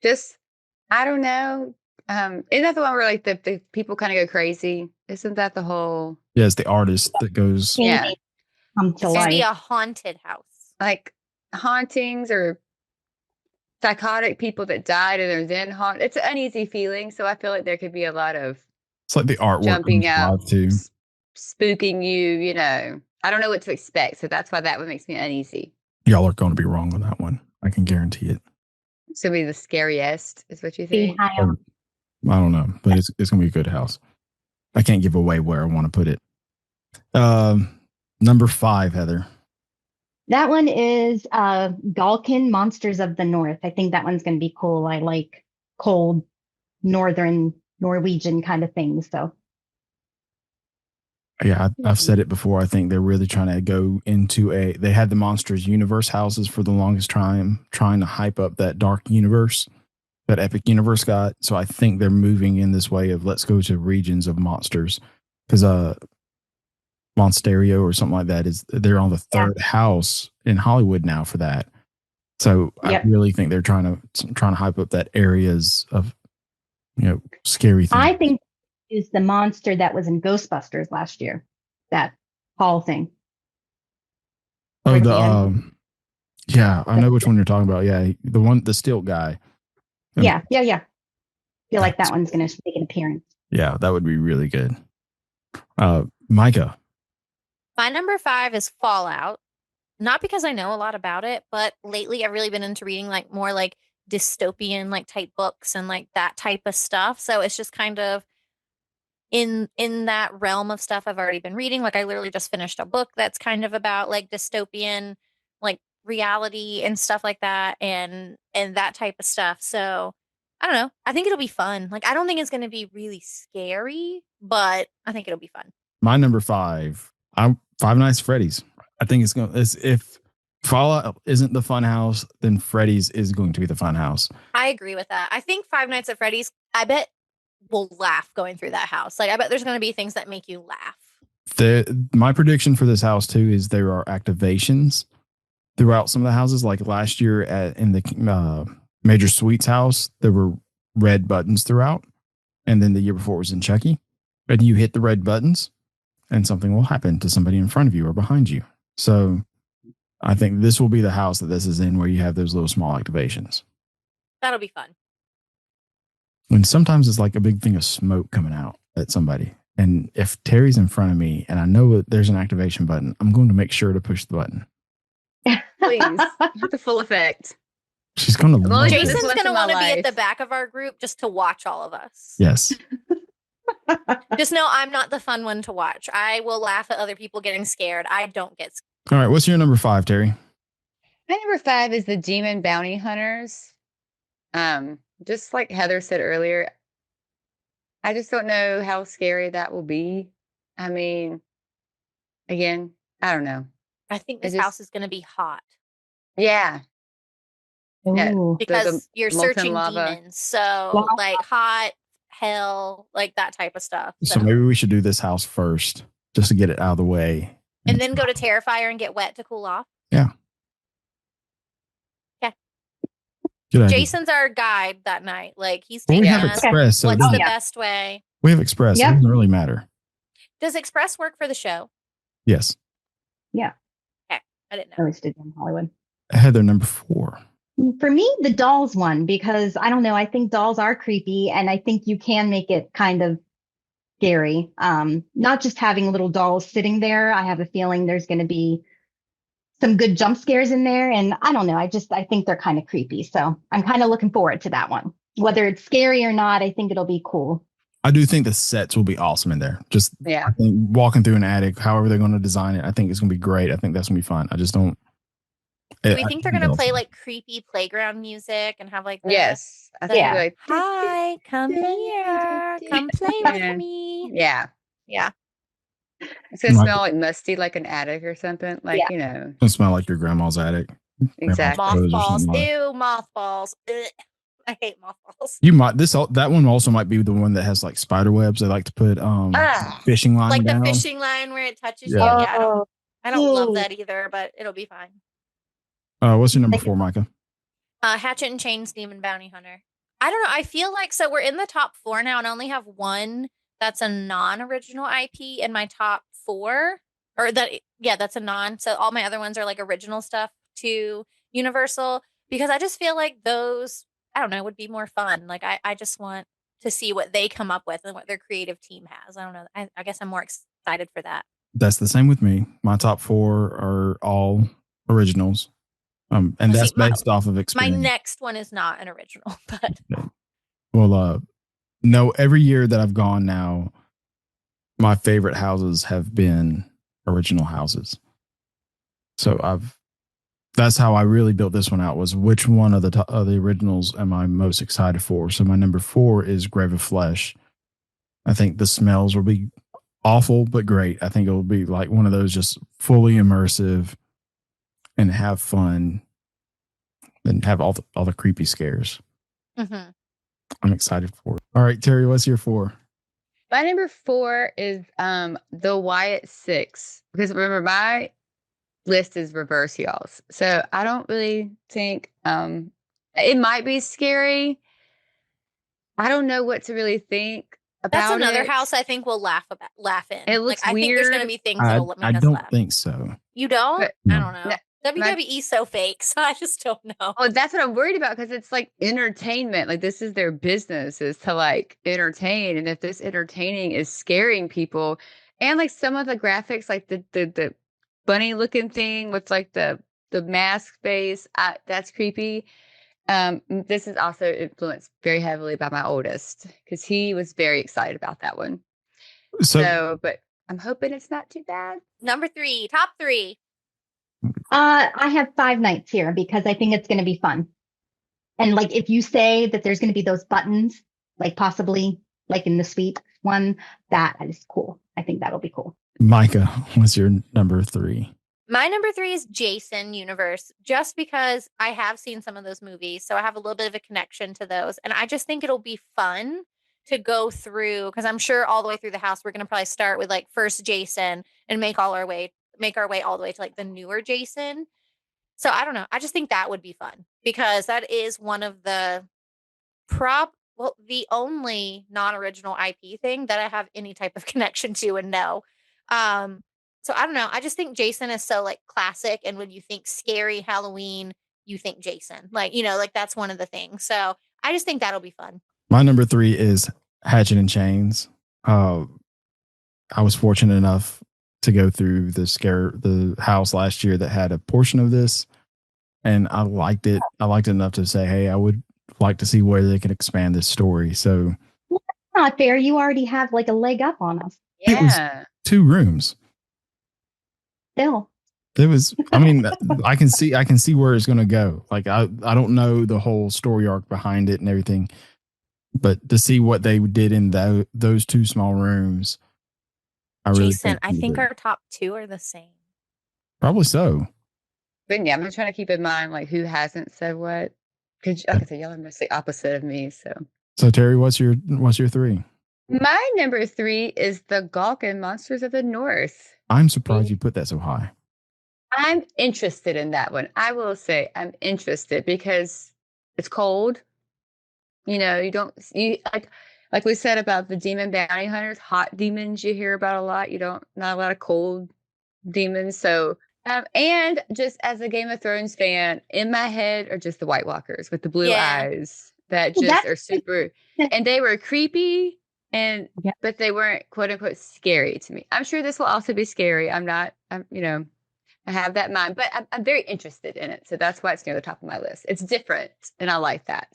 Just, I don't know. Isn't that the one where like the people kind of go crazy? Isn't that the whole Yeah, it's the artist that goes. Yeah. Painting come to It's going to be life. a haunted house. like hauntings or psychotic people that died and are then haunted? It's an uneasy feeling. So I feel like there could be a lot of It's like the artwork jumping comes out, alive too. spooking you, you know. I don't know what to expect. So that's why that one makes me uneasy. Y'all are going to be wrong on that one. I can guarantee it. It's going to be the scariest, is what you Be think? high on. I don't know, but it's going to be a good house. I can't give away where I want to put it. Number 5, Heather. That one is Galkin Monsters of the North. I think that one's going to be cool. I like cold northern Norwegian kind of things. So Yeah, I've said it before. I think they're really trying to go into they had the Monsters Universe houses for the longest time, trying to hype up that dark universe that Epic Universe got. So I think they're moving in this way of let's go to regions of monsters, because Monsterio or something like that they're on the 3rd house in Hollywood now for that. So Yep. I really think they're trying to hype up that areas of, scary things. I think is the monster that was in Ghostbusters last year. That Hall thing. Oh, the yeah, I know which one you're talking about. Yeah, the stilt guy. Yeah. Feel like that one's going to make an appearance. Yeah, that would be really good. Micah. My number 5 is Fallout. Not because I know a lot about it, but lately I've really been into reading like more like dystopian like type books and like that type of stuff. So it's just kind of in that realm of stuff I've already been reading. Like I literally just finished a book that's kind of about like dystopian like reality and stuff like that and that type of stuff. So I don't know. I think it'll be fun. Like I don't think it's going to be really scary, but I think it'll be fun. My number 5. I'm Five Nights at Freddy's. I think if Fallout isn't the fun house, then Freddy's is going to be the fun house. I agree with that. I think Five Nights at Freddy's, I bet we'll laugh going through that house. Like I bet there's going to be things that make you laugh. My prediction for this house too is there are activations throughout some of the houses. Like last year in the Major Sweets house, there were red buttons throughout. And then the year before it was in Chucky. And you hit the red buttons and something will happen to somebody in front of you or behind you. So I think this will be the house that this is in where you have those little small activations. That'll be fun. And sometimes it's like a big thing of smoke coming out at somebody. And if Terry's in front of me and I know that there's an activation button, I'm going to make sure to push the button. Please. The full effect. She's going to Well, love Jason's it. Jason's once going to in my want to be at life. the back of our group just to watch all of us. Yes. Just know I'm not the fun one to watch. I will laugh at other people getting scared. I don't get scared. All right. What's your number 5, Terry? My number 5 is the Demon Bounty Hunters. Just like Heather said earlier, I just don't know how scary that will be. I mean, again, I don't know. I think this It just- house is going to be hot Yeah. Yeah. Ooh. because you're molten searching lava. demons. So Wow. like hot, hell, like that type of stuff. So maybe we should do this house first just to get it out of the way. And then go to Terrifier and get wet to cool off. Good idea. Jason's our guide that night. Like he's Well, we taking have us. Express, so it What's doesn't, the Yeah. best way? we have Express. Yep. It doesn't really matter. Does Express work for the show? Yes. I didn't I know. was in Hollywood. Heather, number 4. For me, the dolls one, because I don't know, I think dolls are creepy and I think you can make it kind of scary. Not just having little dolls sitting there. I have a feeling there's going to be some good jump scares in there. And I don't know, I think they're kind of creepy. So I'm kind of looking forward to that one. Whether it's scary or not, I think it'll be cool. I do think the sets will be awesome in there. Just Yeah. I think walking through an attic, however they're going to design it, I think it's going to be great. I think that's going to be fun. I just don't. Do we think they're going to play like creepy playground music and have like the, Yes. I think Yeah. it'd be hi, come here, come play Yeah. with me. Yeah. Yeah. It's gonna Might smell like musty, like an attic or something. Like, Yeah. you know, gonna smell like your grandma's attic. Grandma's exactly. clothes or Mothballs. something like. Ew, mothballs. Ugh. I hate mothballs. You might that one also might be the one that has like spider webs. They like to put Ah, fishing line Like the down. fishing line where it touches you. Yeah. Yeah, I don't love Ooh. that either, but it'll be fine. What's your number 4, Micah? Hatchet and Chains Demon Bounty Hunter. I don't know. I feel like so we're in the top 4 now, and I only have one that's a non-original IP in my top 4. Or that's a non. So all my other ones are like original stuff to Universal because I just feel like those, I don't know, would be more fun. Like I just want to see what they come up with and what their creative team has. I don't know. I guess I'm more excited for that. That's the same with me. My top 4 are all originals. And that's based off of My experience. next one is not an original, but Well, no, every year that I've gone now, my favorite houses have been original houses. So that's how I really built this one out, was which one of the originals am I most excited for. So my number 4 is Grave of Flesh. I think the smells will be awful, but great. I think it will be like one of those just fully immersive and have fun and have all the creepy scares. mm-hmm. I'm excited for it. All right, Terry, what's your 4? my number 4 is the Wyatt 6. Because remember, my list is reverse, y'all's. So I don't really think it might be scary. I don't know what to really think about That's another it. house I think we'll laugh in. It looks I think there's weird. going to be things that'll make I us don't laugh. think so. You don't? But- I don't know. No, WWE's so fake, so I just don't know. Oh, that's what I'm worried about because it's like entertainment. Like this is their business, is to like entertain. And if this entertaining is scaring people, and like some of the graphics, like the bunny looking thing with like the mask face, that's creepy. This is also influenced very heavily by my oldest because he was very excited about that one. So, but I'm hoping it's not too bad. Number 3, top 3. I have Five Nights here because I think it's going to be fun. And like, if you say that there's going to be those buttons, like possibly like in the suite one, that is cool. I think that'll be cool. Micah, what's your number 3? My number 3 is Jason Universe, just because I have seen some of those movies. So I have a little bit of a connection to those. And I just think it'll be fun to go through, because I'm sure all the way through the house, we're going to probably start with like first Jason and make our way all the way to like the newer Jason. So I don't know. I just think that would be fun because that is one of the the only non-original IP thing that I have any type of connection to and know. So I don't know. I just think Jason is so like classic. And when you think scary Halloween, you think Jason, like, you know, like that's one of the things. So I just think that'll be fun. My number 3 is Hatchet and Chains. I was fortunate enough to go through the house last year that had a portion of this, and I liked it. I liked it enough to say, hey, I would like to see where they can expand this story. So Not fair. You already have like a leg up on us. It was- Yeah. 2 rooms. Still. There was, I mean, I can see where it's going to go. Like, I don't know the whole story arc behind it and everything, but to see what they did in those 2 small rooms, Jason, I think our top 2 are the same. Probably so. But yeah, I'm trying to keep in mind like who hasn't said what. Because like I said, y'all are mostly opposite of me. So Terry, what's your 3? My number 3 is the Gawk Monsters of the North. I'm surprised you put that so high. I'm interested in that one. I will say I'm interested because it's cold. You know, you like we said about the demon bounty hunters, hot demons you hear about a lot. Not a lot of cold demons. So, and just as a Game of Thrones fan, in my head are just the White Walkers with the blue eyes that just are super, and they were creepy. But they weren't quote unquote scary to me. I'm sure this will also be scary. I have that in mind, but I'm very interested in it. So that's why it's near the top of my list. It's different and I like that.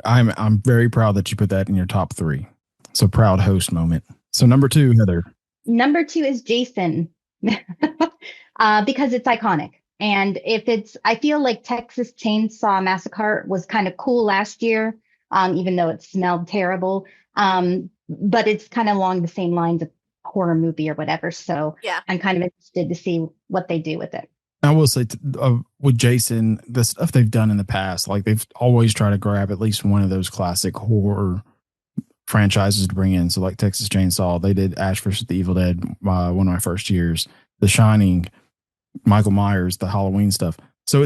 I'm very proud that you put that in your top 3. It's a proud host moment. So number 2, Heather. Number 2 is Jason because it's iconic. And I feel like Texas Chainsaw Massacre was kind of cool last year, even though it smelled terrible. But it's kind of along the same lines of horror movie or whatever. So Yeah. I'm kind of interested to see what they do with it. I will say with Jason, the stuff they've done in the past, like they've always tried to grab at least one of those classic horror franchises to bring in. So like Texas Chainsaw, they did Ash vs. the Evil Dead, one of my first years, The Shining, Michael Myers, the Halloween stuff. So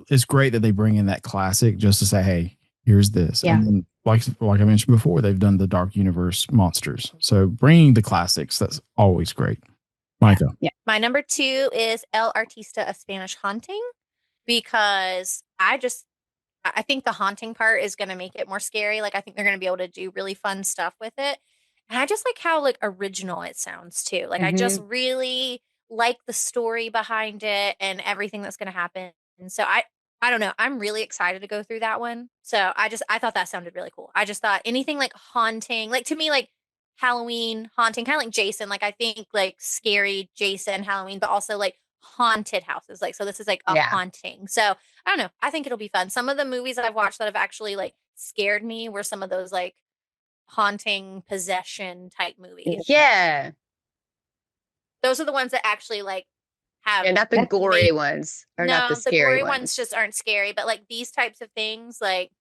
it's great that they bring in that classic just to say, hey, here's this. Yeah. And then, like I mentioned before, they've done the Dark Universe monsters. So bringing the classics, that's always great. Micah. Yeah. My number 2 is El Artista, A Spanish Haunting, because I think the haunting part is going to make it more scary. Like, I think they're going to be able to do really fun stuff with it. And I just like how like original it sounds too. Like, I just really like the story behind it and everything that's going to happen. And so I don't know. I'm really excited to go through that one. So I thought that sounded really cool. I just thought anything like haunting, like to me, like Halloween haunting, kind of like Jason. Like, I think like scary Jason, Halloween, but also like haunted houses. Like, so this is like a haunting. So I don't know. I think it'll be fun. Some of the movies that I've watched that have actually like scared me were some of those like haunting possession type movies. Yeah. Those are the ones that actually like have. And not the gory ones, or not the scary gory ones just aren't scary. But like these types of things, like,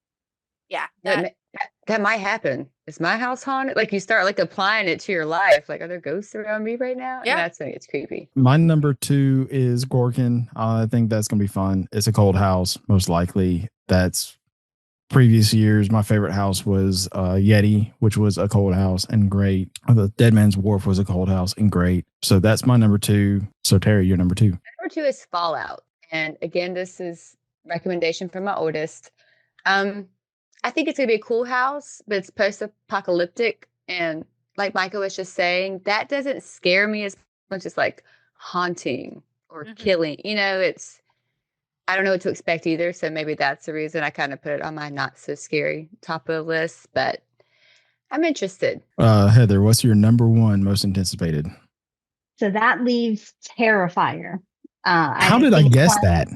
yeah, that might happen. Is my house haunted? Like, you start like applying it to your life. Like, are there ghosts around me right now? Yeah, and that's when it's creepy. My number 2 is Gorkin. I think that's gonna be fun. It's a cold house, most likely. That's previous years. My favorite house was Yeti, which was a cold house and great. The Dead Man's Wharf was a cold house and great. So that's my number 2. So Terry, you're number 2. Number 2 is Fallout, and again, this is recommendation from my oldest. I think it's gonna be a cool house, but it's post-apocalyptic, and like Michael was just saying, that doesn't scare me as much as like haunting or killing. You know, I don't know what to expect either, so maybe that's the reason I kind of put it on my not so scary top of the list. But I'm interested. Heather, what's your number 1 most anticipated? So that leaves Terrifier. How did I guess that?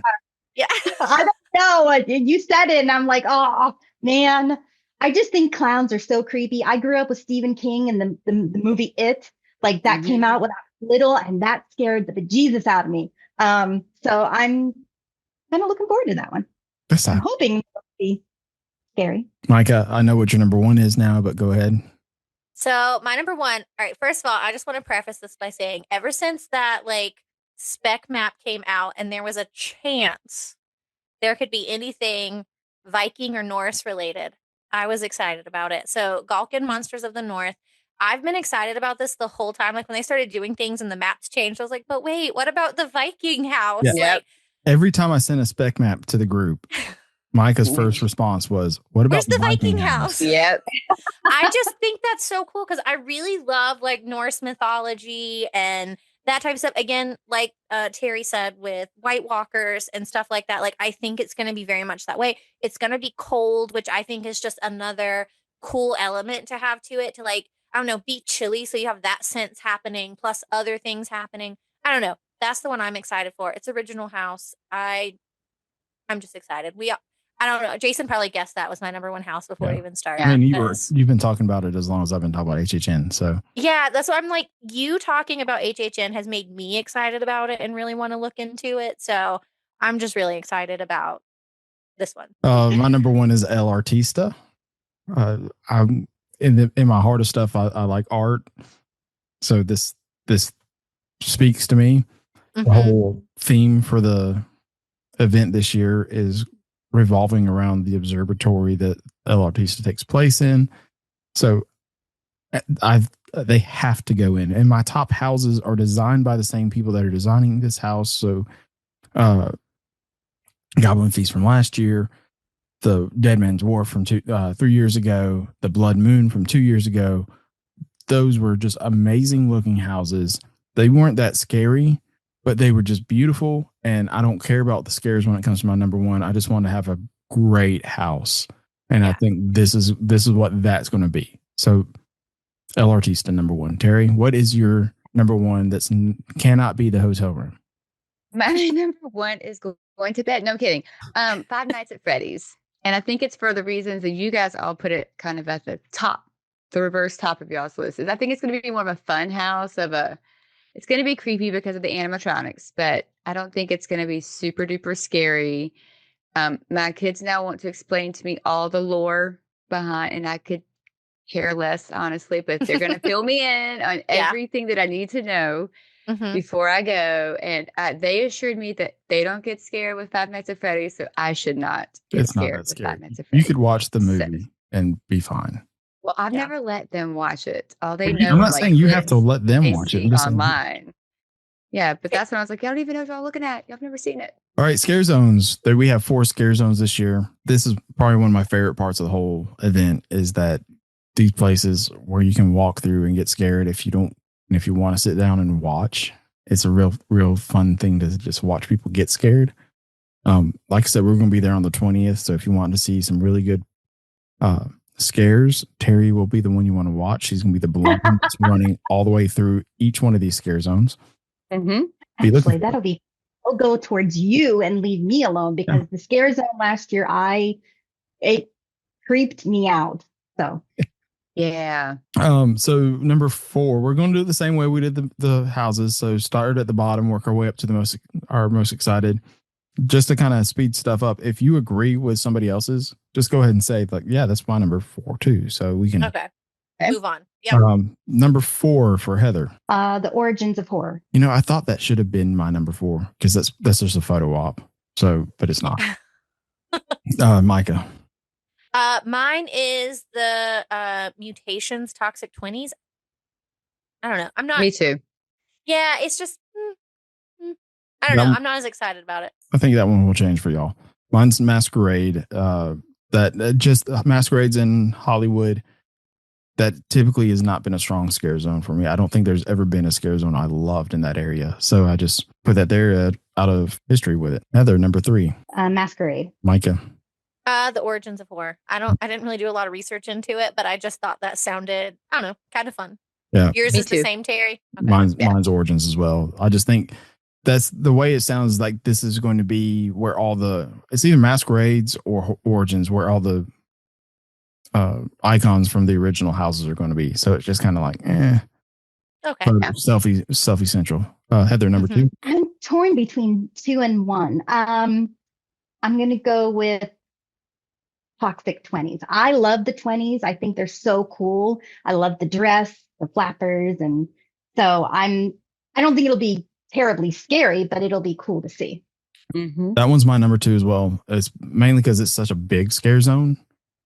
Yeah, I don't know. You said it, and I'm like, oh man. I just think clowns are so creepy. I grew up with Stephen King and the movie It, like that came out when I was little, and that scared the bejesus out of me. So I'm kind of looking forward to that one. I'm hoping it'll be scary. Micah, I know what your number 1 is now, but go ahead. So my number 1, all right, first of all, I just want to preface this by saying ever since that like spec map came out and there was a chance there could be anything Viking or Norse related, I was excited about it. So Galkin Monsters of the North, I've been excited about this the whole time. Like when they started doing things and the maps changed, I was like, but wait, what about the Viking house? Yeah. Like, every time I sent a spec map to the group, Micah's first response was, what about where's the Viking house? Yep. I just think that's so cool because I really love like Norse mythology and that type of stuff. Again, like Terry said, with White Walkers and stuff like that. Like, I think it's going to be very much that way. It's going to be cold, which I think is just another cool element to have to it, to like, I don't know, be chilly. So you have that sense happening plus other things happening. I don't know. That's the one I'm excited for. It's original house. I'm just excited. I don't know. Jason probably guessed that was my number 1 house before it even started. I mean, you've been talking about it as long as I've been talking about HHN. So yeah, that's what I'm like. You talking about HHN has made me excited about it and really want to look into it. So I'm just really excited about this one. My number 1 is El Artista. I'm in my heart of stuff. I like art, so this speaks to me. The whole theme for the event this year is revolving around the observatory that El Artista takes place in. So they have to go in. And my top houses are designed by the same people that are designing this house. So Goblin Feast from last year, the Dead Man's Wharf from 3 years ago, the Blood Moon from 2 years ago. Those were just amazing looking houses. They weren't that scary, but they were just beautiful. And I don't care about the scares when it comes to my number 1. I just want to have a great house. And I think this is what that's going to be. So El Artista, number 1. Terry, what is your number 1 that's cannot be the hotel room? My number 1 is going to bed. No, I'm kidding. Five Nights at Freddy's. And I think it's for the reasons that you guys all put it kind of at the top the reverse top of y'all's list. Is I think it's going to be more of a fun house it's going to be creepy because of the animatronics, but I don't think it's going to be super duper scary. My kids now want to explain to me all the lore behind, and I could care less, honestly, but they're going to fill me in on everything that I need to know before I go. And they assured me that they don't get scared with Five Nights at Freddy's, so I should not get scared with Five Nights at Freddy's. You could watch the movie and be fine. Well, I've never let them watch it. All they know. I'm not saying you have to let them watch it. I'm just online. Yeah, but that's when I was like, I don't even know what y'all looking at. Y'all have never seen it. All right, scare zones. We have 4 scare zones this year. This is probably one of my favorite parts of the whole event is that these places where you can walk through and get scared if you want to sit down and watch. It's a real fun thing to just watch people get scared. Like I said, we're going to be there on the 20th. So if you want to see some really good scares, Terry will be the one you want to watch. She's going to be the balloon that's running all the way through each one of these scare zones. Actually, I'll go towards you and leave me alone because the scare zone last year, it creeped me out. So yeah. So number 4, we're going to do it the same way we did the houses. So start at the bottom, work our way up to our most excited. Just to kind of speed stuff up. If you agree with somebody else's, just go ahead and say like, yeah, that's my number 4 too. So we can move on. Yeah. Number 4 for Heather. The Origins of Horror. I thought that should have been my number 4 because that's just a photo op. So, but it's not. Micah. Mine is the Mutations Toxic 20s. I don't know. I'm not. Me too. Yeah, it's just. I don't know. I'm not as excited about it. I think that one will change for y'all. Mine's Masquerade. That just Masquerades in Hollywood. That typically has not been a strong scare zone for me. I don't think there's ever been a scare zone I loved in that area. So I just put that there out of history with it. Heather, number 3. Masquerade. Micah. The Origins of Horror. I didn't really do a lot of research into it, but I just thought that sounded, I don't know, kind of fun. Yeah. Yours is the same, Terry? Okay. Mine's Origins as well. I just think that's the way it sounds like this is going to be where it's either Masquerades or Origins where all the icons from the original houses are going to be. So it's just kind of like, Okay. Selfie central. Heather, number 2. I'm torn between 2 and 1. I'm going to go with Toxic 20s. I love the 20s. I think they're so cool. I love the dress, the flappers. And so I don't think it'll be terribly scary, but it'll be cool to see. That one's my number 2 as well. It's mainly because it's such a big scare zone.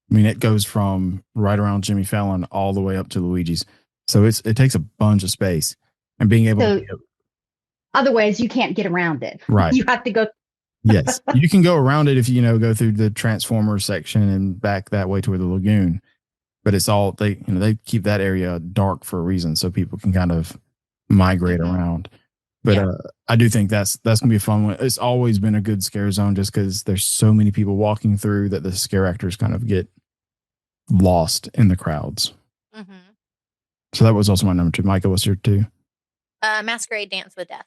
I mean, it goes from right around Jimmy Fallon all the way up to Luigi's. So it takes a bunch of space and being able to. Otherwise, you can't get around it. Right. You have to go. Yes. You can go around it if you go through the Transformers section and back that way toward the lagoon. But it's all they keep that area dark for a reason so people can kind of migrate around. But I do think that's going to be a fun one. It's always been a good scare zone just because there's so many people walking through that the scare actors kind of get lost in the crowds. So that was also my number 2. Micah, what's your 2? Masquerade Dance with Death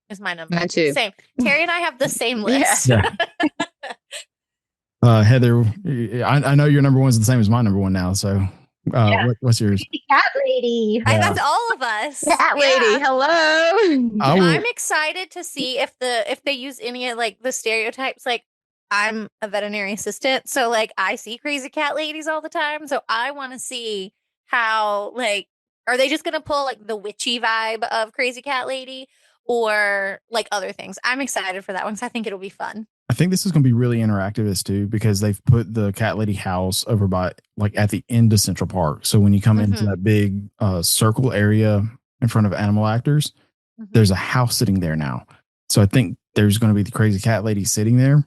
is my number. Mine too. Same. Terry and I have the same list. Yeah. Heather, I know your number 1 is the same as my number 1 now. So what's yours? Cat Lady. That's all of us. Cat Lady. Hello. I'm excited to see if they use any of like the stereotypes. Like I'm a veterinary assistant, so like I see crazy cat ladies all the time. So I want to see how like are they just gonna pull like the witchy vibe of Crazy Cat Lady or like other things? I'm excited for that one because I think it'll be fun. I think this is going to be really interactive as too because they've put the Cat Lady house over by like at the end of Central Park. So when you come into that big circle area in front of Animal Actors, there's a house sitting there now. So I think there's going to be the Crazy Cat Lady sitting there.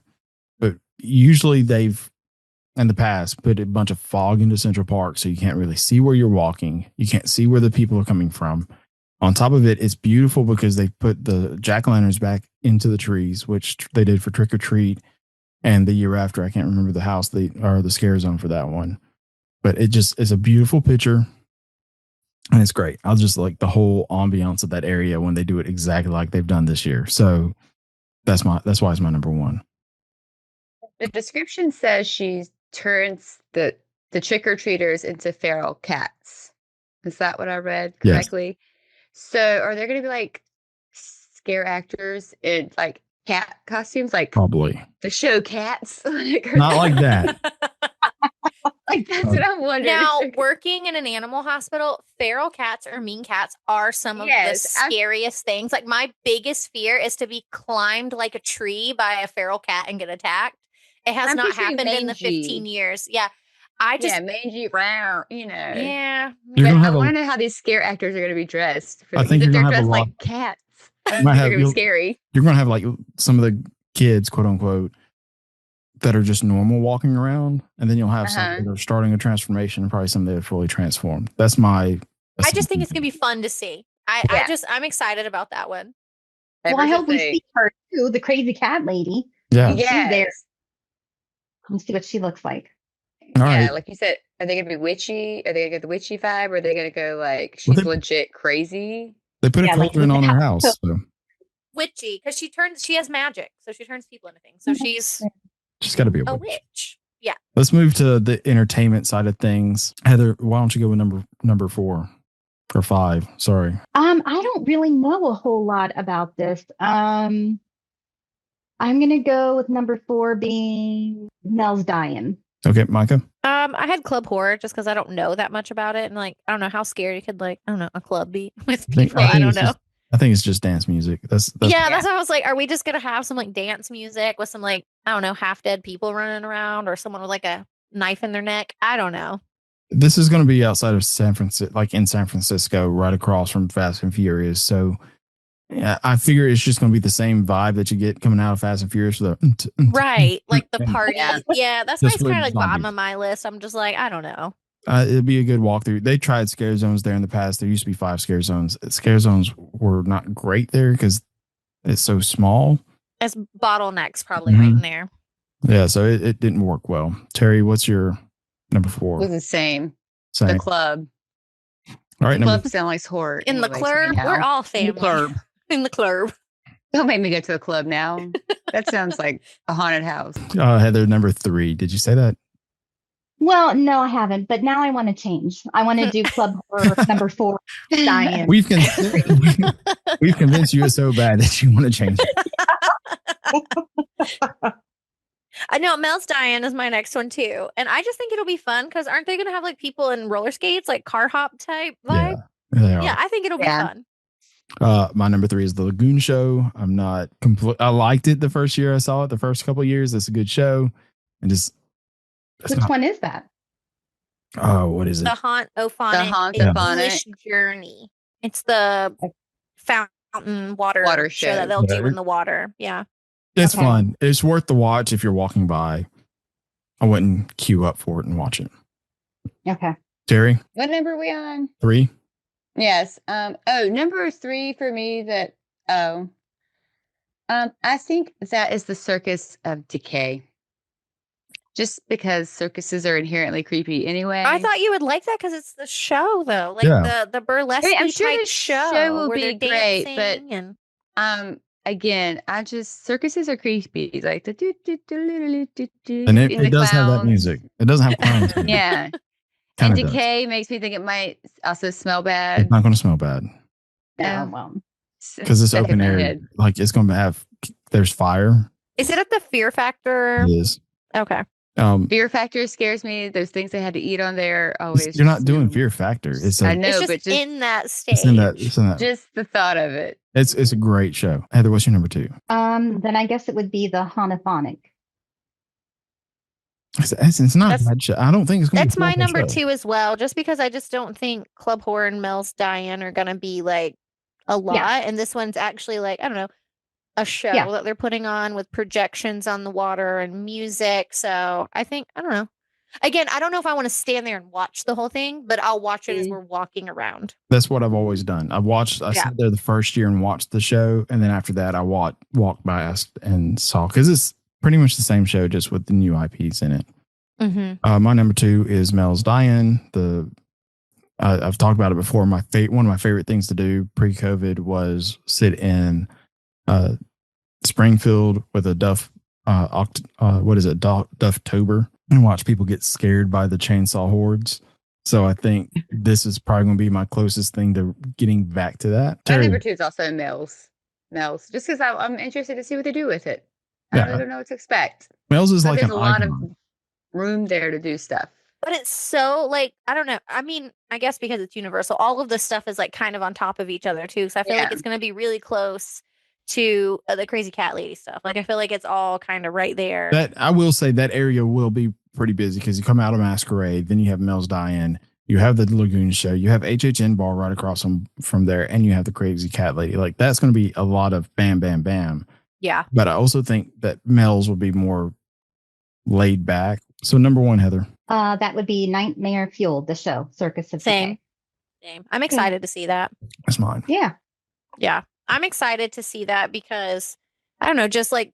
But usually they've in the past put a bunch of fog into Central Park so you can't really see where you're walking. You can't see where the people are coming from. On top of it, it's beautiful because they put the jack-o'-lanterns back into the trees, which they did for Trick or Treat. And the year after, I can't remember the house, or the scare zone for that one. But it's a beautiful picture. And it's great. I just like the whole ambiance of that area when they do it exactly like they've done this year. So that's why it's my number 1. The description says she turns the the trick-or-treaters into feral cats. Is that what I read Yes. correctly? So are there going to be like scare actors in like cat costumes, like Probably. the show Cats? Not like that. Like that's what I'm wondering. Now, working in an animal hospital, feral cats or mean cats are some of the scariest things. Like my biggest fear is to be climbed like a tree by a feral cat and get attacked. It has not happened in the 15 years. Yeah. Mangy, round, Yeah. But I want to know how these scare actors are going to be dressed. I think you're they're going to have dressed a lot. like cats. They're going to be scary. You're going to have like some of the kids, quote unquote, that are just normal walking around, and then you'll have some that are starting a transformation, and probably some that are fully transformed. That's my. I just think it's gonna be fun to see. I'm excited about that one. Well, I hope we see her too, the crazy cat lady. Yeah, she's there. Let's see what she looks like. All right. Like you said, are they gonna be witchy? Are they gonna get the witchy vibe? Or are they gonna go like she's legit crazy? They put a cauldron on her house. So. Witchy, because she has magic, so she turns people into things. So she's got to be a witch. Yeah. Let's move to the entertainment side of things. Heather, why don't you go with number 4 or 5? Sorry. I don't really know a whole lot about this. I'm gonna go with number 4 being Mel's Dying. Okay, Micah. I had club horror just because I don't know that much about it, and like I don't know how scary could a club be with people. I don't know. I think it's just dance music. That's why I was like, are we just gonna have some like dance music with some like I don't know half dead people running around or someone with like a knife in their neck? I don't know. This is going to be outside of San Francisco, like in San Francisco, right across from Fast and Furious. So yeah, I figure it's just going to be the same vibe that you get coming out of Fast and Furious. Right, like the party. Yeah, that's kind of like bottom of my list. I'm just like, I don't know. It'd be a good walkthrough. They tried scare zones there in the past. There used to be 5 scare zones. Scare zones were not great there because it's so small. It's bottlenecks probably right in there. Yeah, so it didn't work well. Terry, what's your number 4? It was the same. The club. All right, the club sounds like horror. In the club, we're all family. In the club. Don't make me go to the club now. That sounds like a haunted house. Heather, number 3. Did you say that? Well, no, I haven't. But now I want to change. I want to do club horror number 4. Dying. We've convinced you so bad that you want to change it. I know Mel's Dying is my next one too, and I just think it'll be fun because aren't they going to have like people in roller skates, like car hop type vibe? Yeah, I think it'll be fun. My number 3 is the Lagoon Show. I'm not I liked it the first year I saw it. The first couple of years, it's a good show, and just. Which one is that? Oh, what is it? The Hauntophonic English Journey. It's the fountain water show that they'll do in the water. Yeah. It's fun. It's worth the watch if you're walking by. I wouldn't queue up for it and watch it. Okay. Terry? What number are we on? 3? Yes. Number 3 for me I think that is the Circus of Decay. Just because circuses are inherently creepy anyway. I thought you would like that because it's the show, though. Like the burlesque I'm sure type the show will be great, but again, circuses are creepy. Like the and it does have that music. It doesn't have clowns. Yeah. And Decay makes me think it might also smell bad. It's not going to smell bad. Because it's open air. Like it's going to have. There's fire. Is it at the Fear Factor? It is. Okay. Fear Factor scares me. Those things they had to eat on there always. You're not doing Fear Factor. I know, it's just but just in that stage. It's in that. Just the thought of it. It's a great show. Heather, what's your number 2? Then I guess it would be the Hauntophonic. It's not a bad show. I don't think it's going to be. That's my number 2 as well. Just because I just don't think Club Horror and Mel's Dying are going to be like a lot, and this one's actually like I don't know. A show that they're putting on with projections on the water and music. So I don't know. Again, I don't know if I want to stand there and watch the whole thing, but I'll watch it as we're walking around. That's what I've always done. I sat there the first year and watched the show. And then after that, I walked by and saw, because it's pretty much the same show, just with the new IPs in it. Mm-hmm. My number 2 is Mel's Dying. I've talked about it before. One of my favorite things to do pre-COVID was sit in Springfield with a Dufftober and watch people get scared by the chainsaw hordes. So I think this is probably going to be my closest thing to getting back to that. My Terry, number 2 is also Mills. Just because I'm interested to see what they do with it. I Yeah. really don't know what to expect. Mills is But like there's an a lot icon. of room there to do stuff. But it's so like, I don't know. I mean, I guess because it's Universal, all of this stuff is like kind of on top of each other too. So I feel like Yeah. it's going to be really close to the Crazy Cat Lady stuff. Like I feel like it's all kind of right there. That I will say that area will be pretty busy because you come out of Masquerade, then you have Mel's Die-In, you have the Lagoon Show, you have HHN Bar right across from there, and you have the Crazy Cat Lady. Like that's going to be a lot of bam, bam, bam. Yeah. But I also think that Mel's will be more laid back. So number 1, Heather. That would be Nightmare Fuel, the show, Circus of Same. Decay. I'm excited to see that. That's mine. Yeah. Yeah. I'm excited to see that because I don't know, just like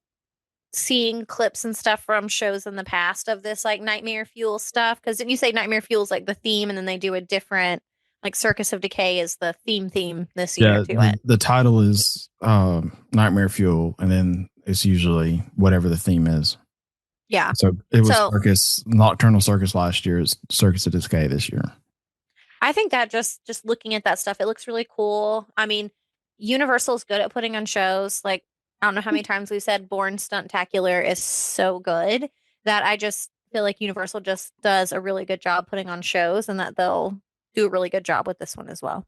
seeing clips and stuff from shows in the past of this like Nightmare Fuel stuff. Because didn't you say Nightmare Fuel is like the theme and then they do a different, like Circus of Decay is the theme this year to it? The title is Nightmare Fuel, and then it's usually whatever the theme is. Yeah. So it was Nocturnal Circus last year. It's Circus of Decay this year. I think that just looking at that stuff, it looks really cool. I mean, Universal's good at putting on shows. Like, I don't know how many times we've said Born Stuntacular is so good that I just feel like Universal just does a really good job putting on shows and that they'll do a really good job with this one as well.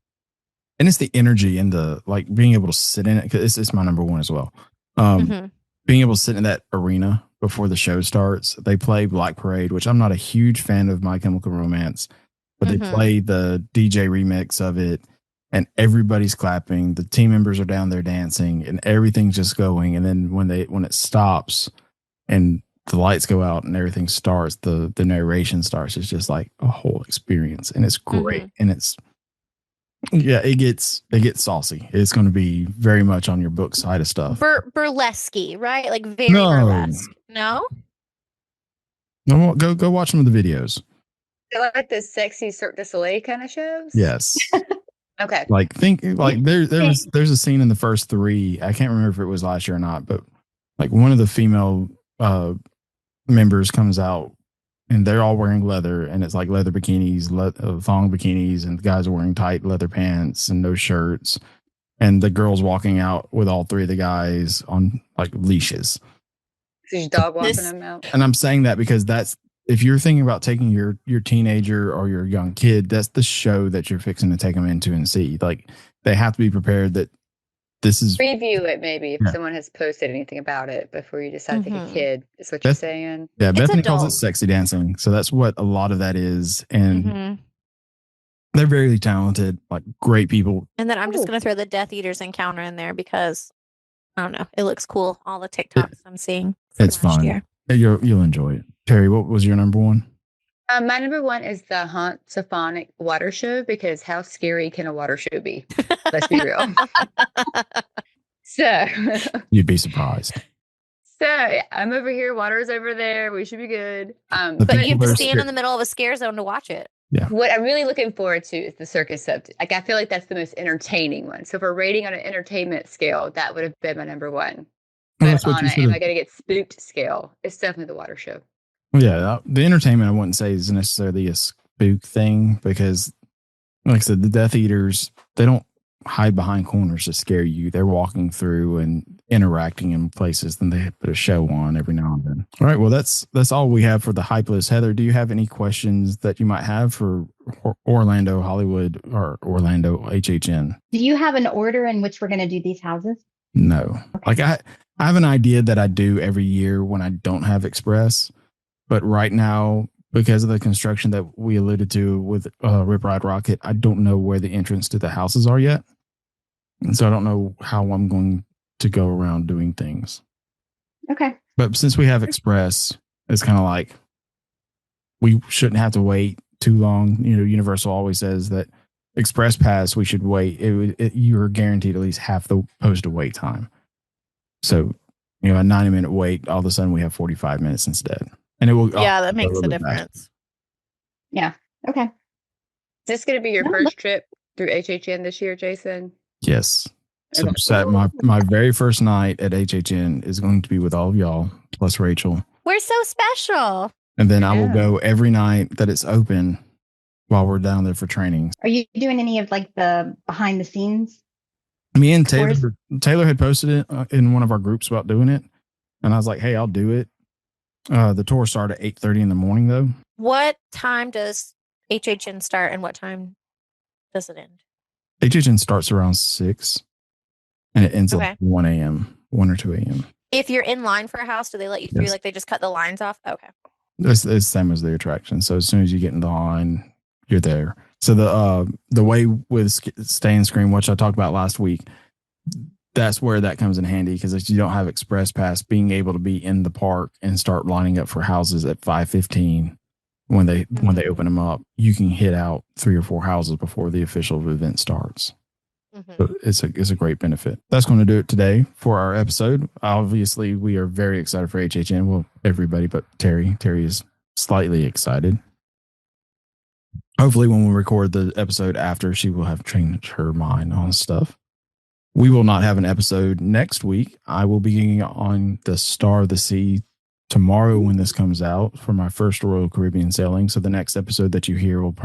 And it's the energy and the like being able to sit in it, because it's my number 1 as well. Being able to sit in that arena before the show starts. They play Black Parade, which I'm not a huge fan of My Chemical Romance, but they play the DJ remix of it and everybody's clapping. The team members are down there dancing and everything's just going. And then when it stops and the lights go out and everything starts, the narration starts, it's just like a whole experience. And it's great. And it gets saucy. It's going to be very much on your book side of stuff. Burlesque, right? Like very burlesque. No? No, go watch some of the videos. They like the sexy Cirque du Soleil kind of shows? Yes. Okay. Like there's a scene in the first 3. I can't remember if it was last year or not, but like one of the female members comes out and they're all wearing leather, and it's like leather bikinis, thong bikinis, and the guys are wearing tight leather pants and no shirts. And the girl's walking out with all 3 of the guys on like leashes. So she's dog walking them out. And I'm saying that because that's, if you're thinking about taking your teenager or your young kid, that's the show that you're fixing to take them into and see. Like they have to be prepared that this is. Preview it maybe if someone has posted anything about it before you decide to take a kid. Is what you're saying? Yeah, Bethany calls it sexy dancing. So that's what a lot of that is. And they're very talented, like great people. And then I'm just going to throw the Death Eaters encounter in there because I don't know, it looks cool. All the TikToks I'm seeing. It's fun. You'll enjoy it. Terry, what was your number 1? My number 1 is the Haunt Symphonic Water Show, because how scary can a water show be? Let's be real. So you'd be surprised. So I'm over here, water's over there. We should be good. But you have to stand in the middle of a scare zone to watch it. Yeah. What I'm really looking forward to is the circus up. Like I feel like that's the most entertaining one. So for rating on an entertainment scale, that would have been my number 1. But on am I going to get spooked scale, it's definitely the water show. Yeah, the entertainment I wouldn't say is necessarily a spook thing, because like I said, the Death Eaters, they don't hide behind corners to scare you. They're walking through and interacting in places, then they put a show on every now and then. All right, well that's all we have for the hype list. Heather, do you have any questions that you might have for Orlando Hollywood or Orlando HHN? Do you have an order in which we're going to do these houses? No. Like I have an idea that I do every year when I don't have Express. But right now, because of the construction that we alluded to with Rip Ride Rocket, I don't know where the entrance to the houses are yet. And so I don't know how I'm going to go around doing things. Okay. But since we have Express, it's kind of like we shouldn't have to wait too long. You know, Universal always says that Express Pass, we should wait. You're guaranteed at least half the posted wait time. So, you know, a 90-minute wait, all of a sudden we have 45 minutes instead. And it will. Yeah, that makes a difference. Yeah. Okay. Is this going to be your first trip through HHN this year, Jason? Yes. So my very first night at HHN is going to be with all of y'all, plus Rachel. We're so special. And then I will Yeah. go every night that it's open while we're down there for trainings. Are you doing any of like the behind the scenes? Me and Tours? Taylor had posted it in one of our groups about doing it. And I was like, hey, I'll do it. The tour started at 8:30 in the morning, though. What time does HHN start and what time does it end? HHN starts around 6 and it ends Okay. at 1 a.m., 1 or 2 a.m. If you're in line for a house, do they let you through? Yes. Like they just cut the lines off? Okay. It's the same as the attraction. So as soon as you get in the line, you're there. So the way with Stay and Scream, which I talked about last week, that's where that comes in handy, because if you don't have Express Pass, being able to be in the park and start lining up for houses at 5:15 when they open them up, you can hit out 3 or 4 houses before the official event starts. So it's a great benefit. That's going to do it today for our episode. Obviously, we are very excited for HHN. Well, everybody but Terry. Terry is slightly excited. Hopefully, when we record the episode after, she will have changed her mind on stuff. We will not have an episode next week. I will be on the Star of the Sea tomorrow when this comes out for my first Royal Caribbean sailing. So the next episode that you hear will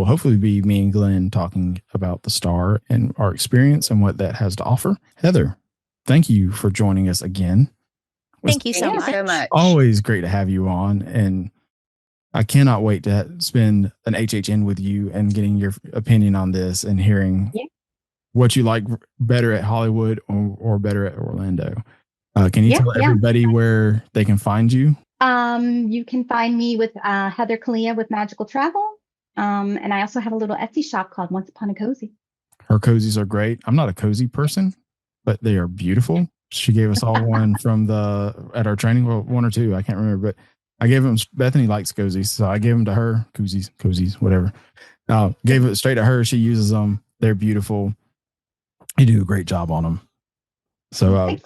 hopefully be me and Glenn talking about the Star and our experience and what that has to offer. Heather, thank you for joining us again. Thank you so Thank you so much. Always great to have you on, and I cannot wait to spend an HHN with you and getting your opinion on this and hearing what you like better at Hollywood or better at Orlando. Can you tell everybody where they can find you? You can find me with Heather Collea with Magical Travel. And I also have a little Etsy shop called Once Upon a Cozy. Her cozies are great. I'm not a cozy person, but they are beautiful. She gave us all one at our training. Well, 1 or 2, I can't remember, but I gave them. Bethany likes cozies, so I gave them to her. Cozies, whatever. Gave it straight to her. She uses them. They're beautiful. You do a great job on them. So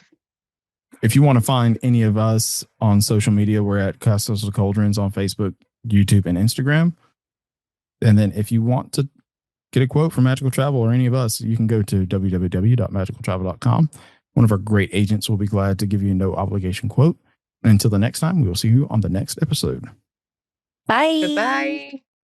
if you want to find any of us on social media, we're at Castles of Cauldrons on Facebook, YouTube, and Instagram. And then if you want to get a quote from Magical Travel or any of us, you can go to www.magicaltravel.com. One of our great agents will be glad to give you a no obligation quote. And until the next time, we will see you on the next episode. Bye. Goodbye.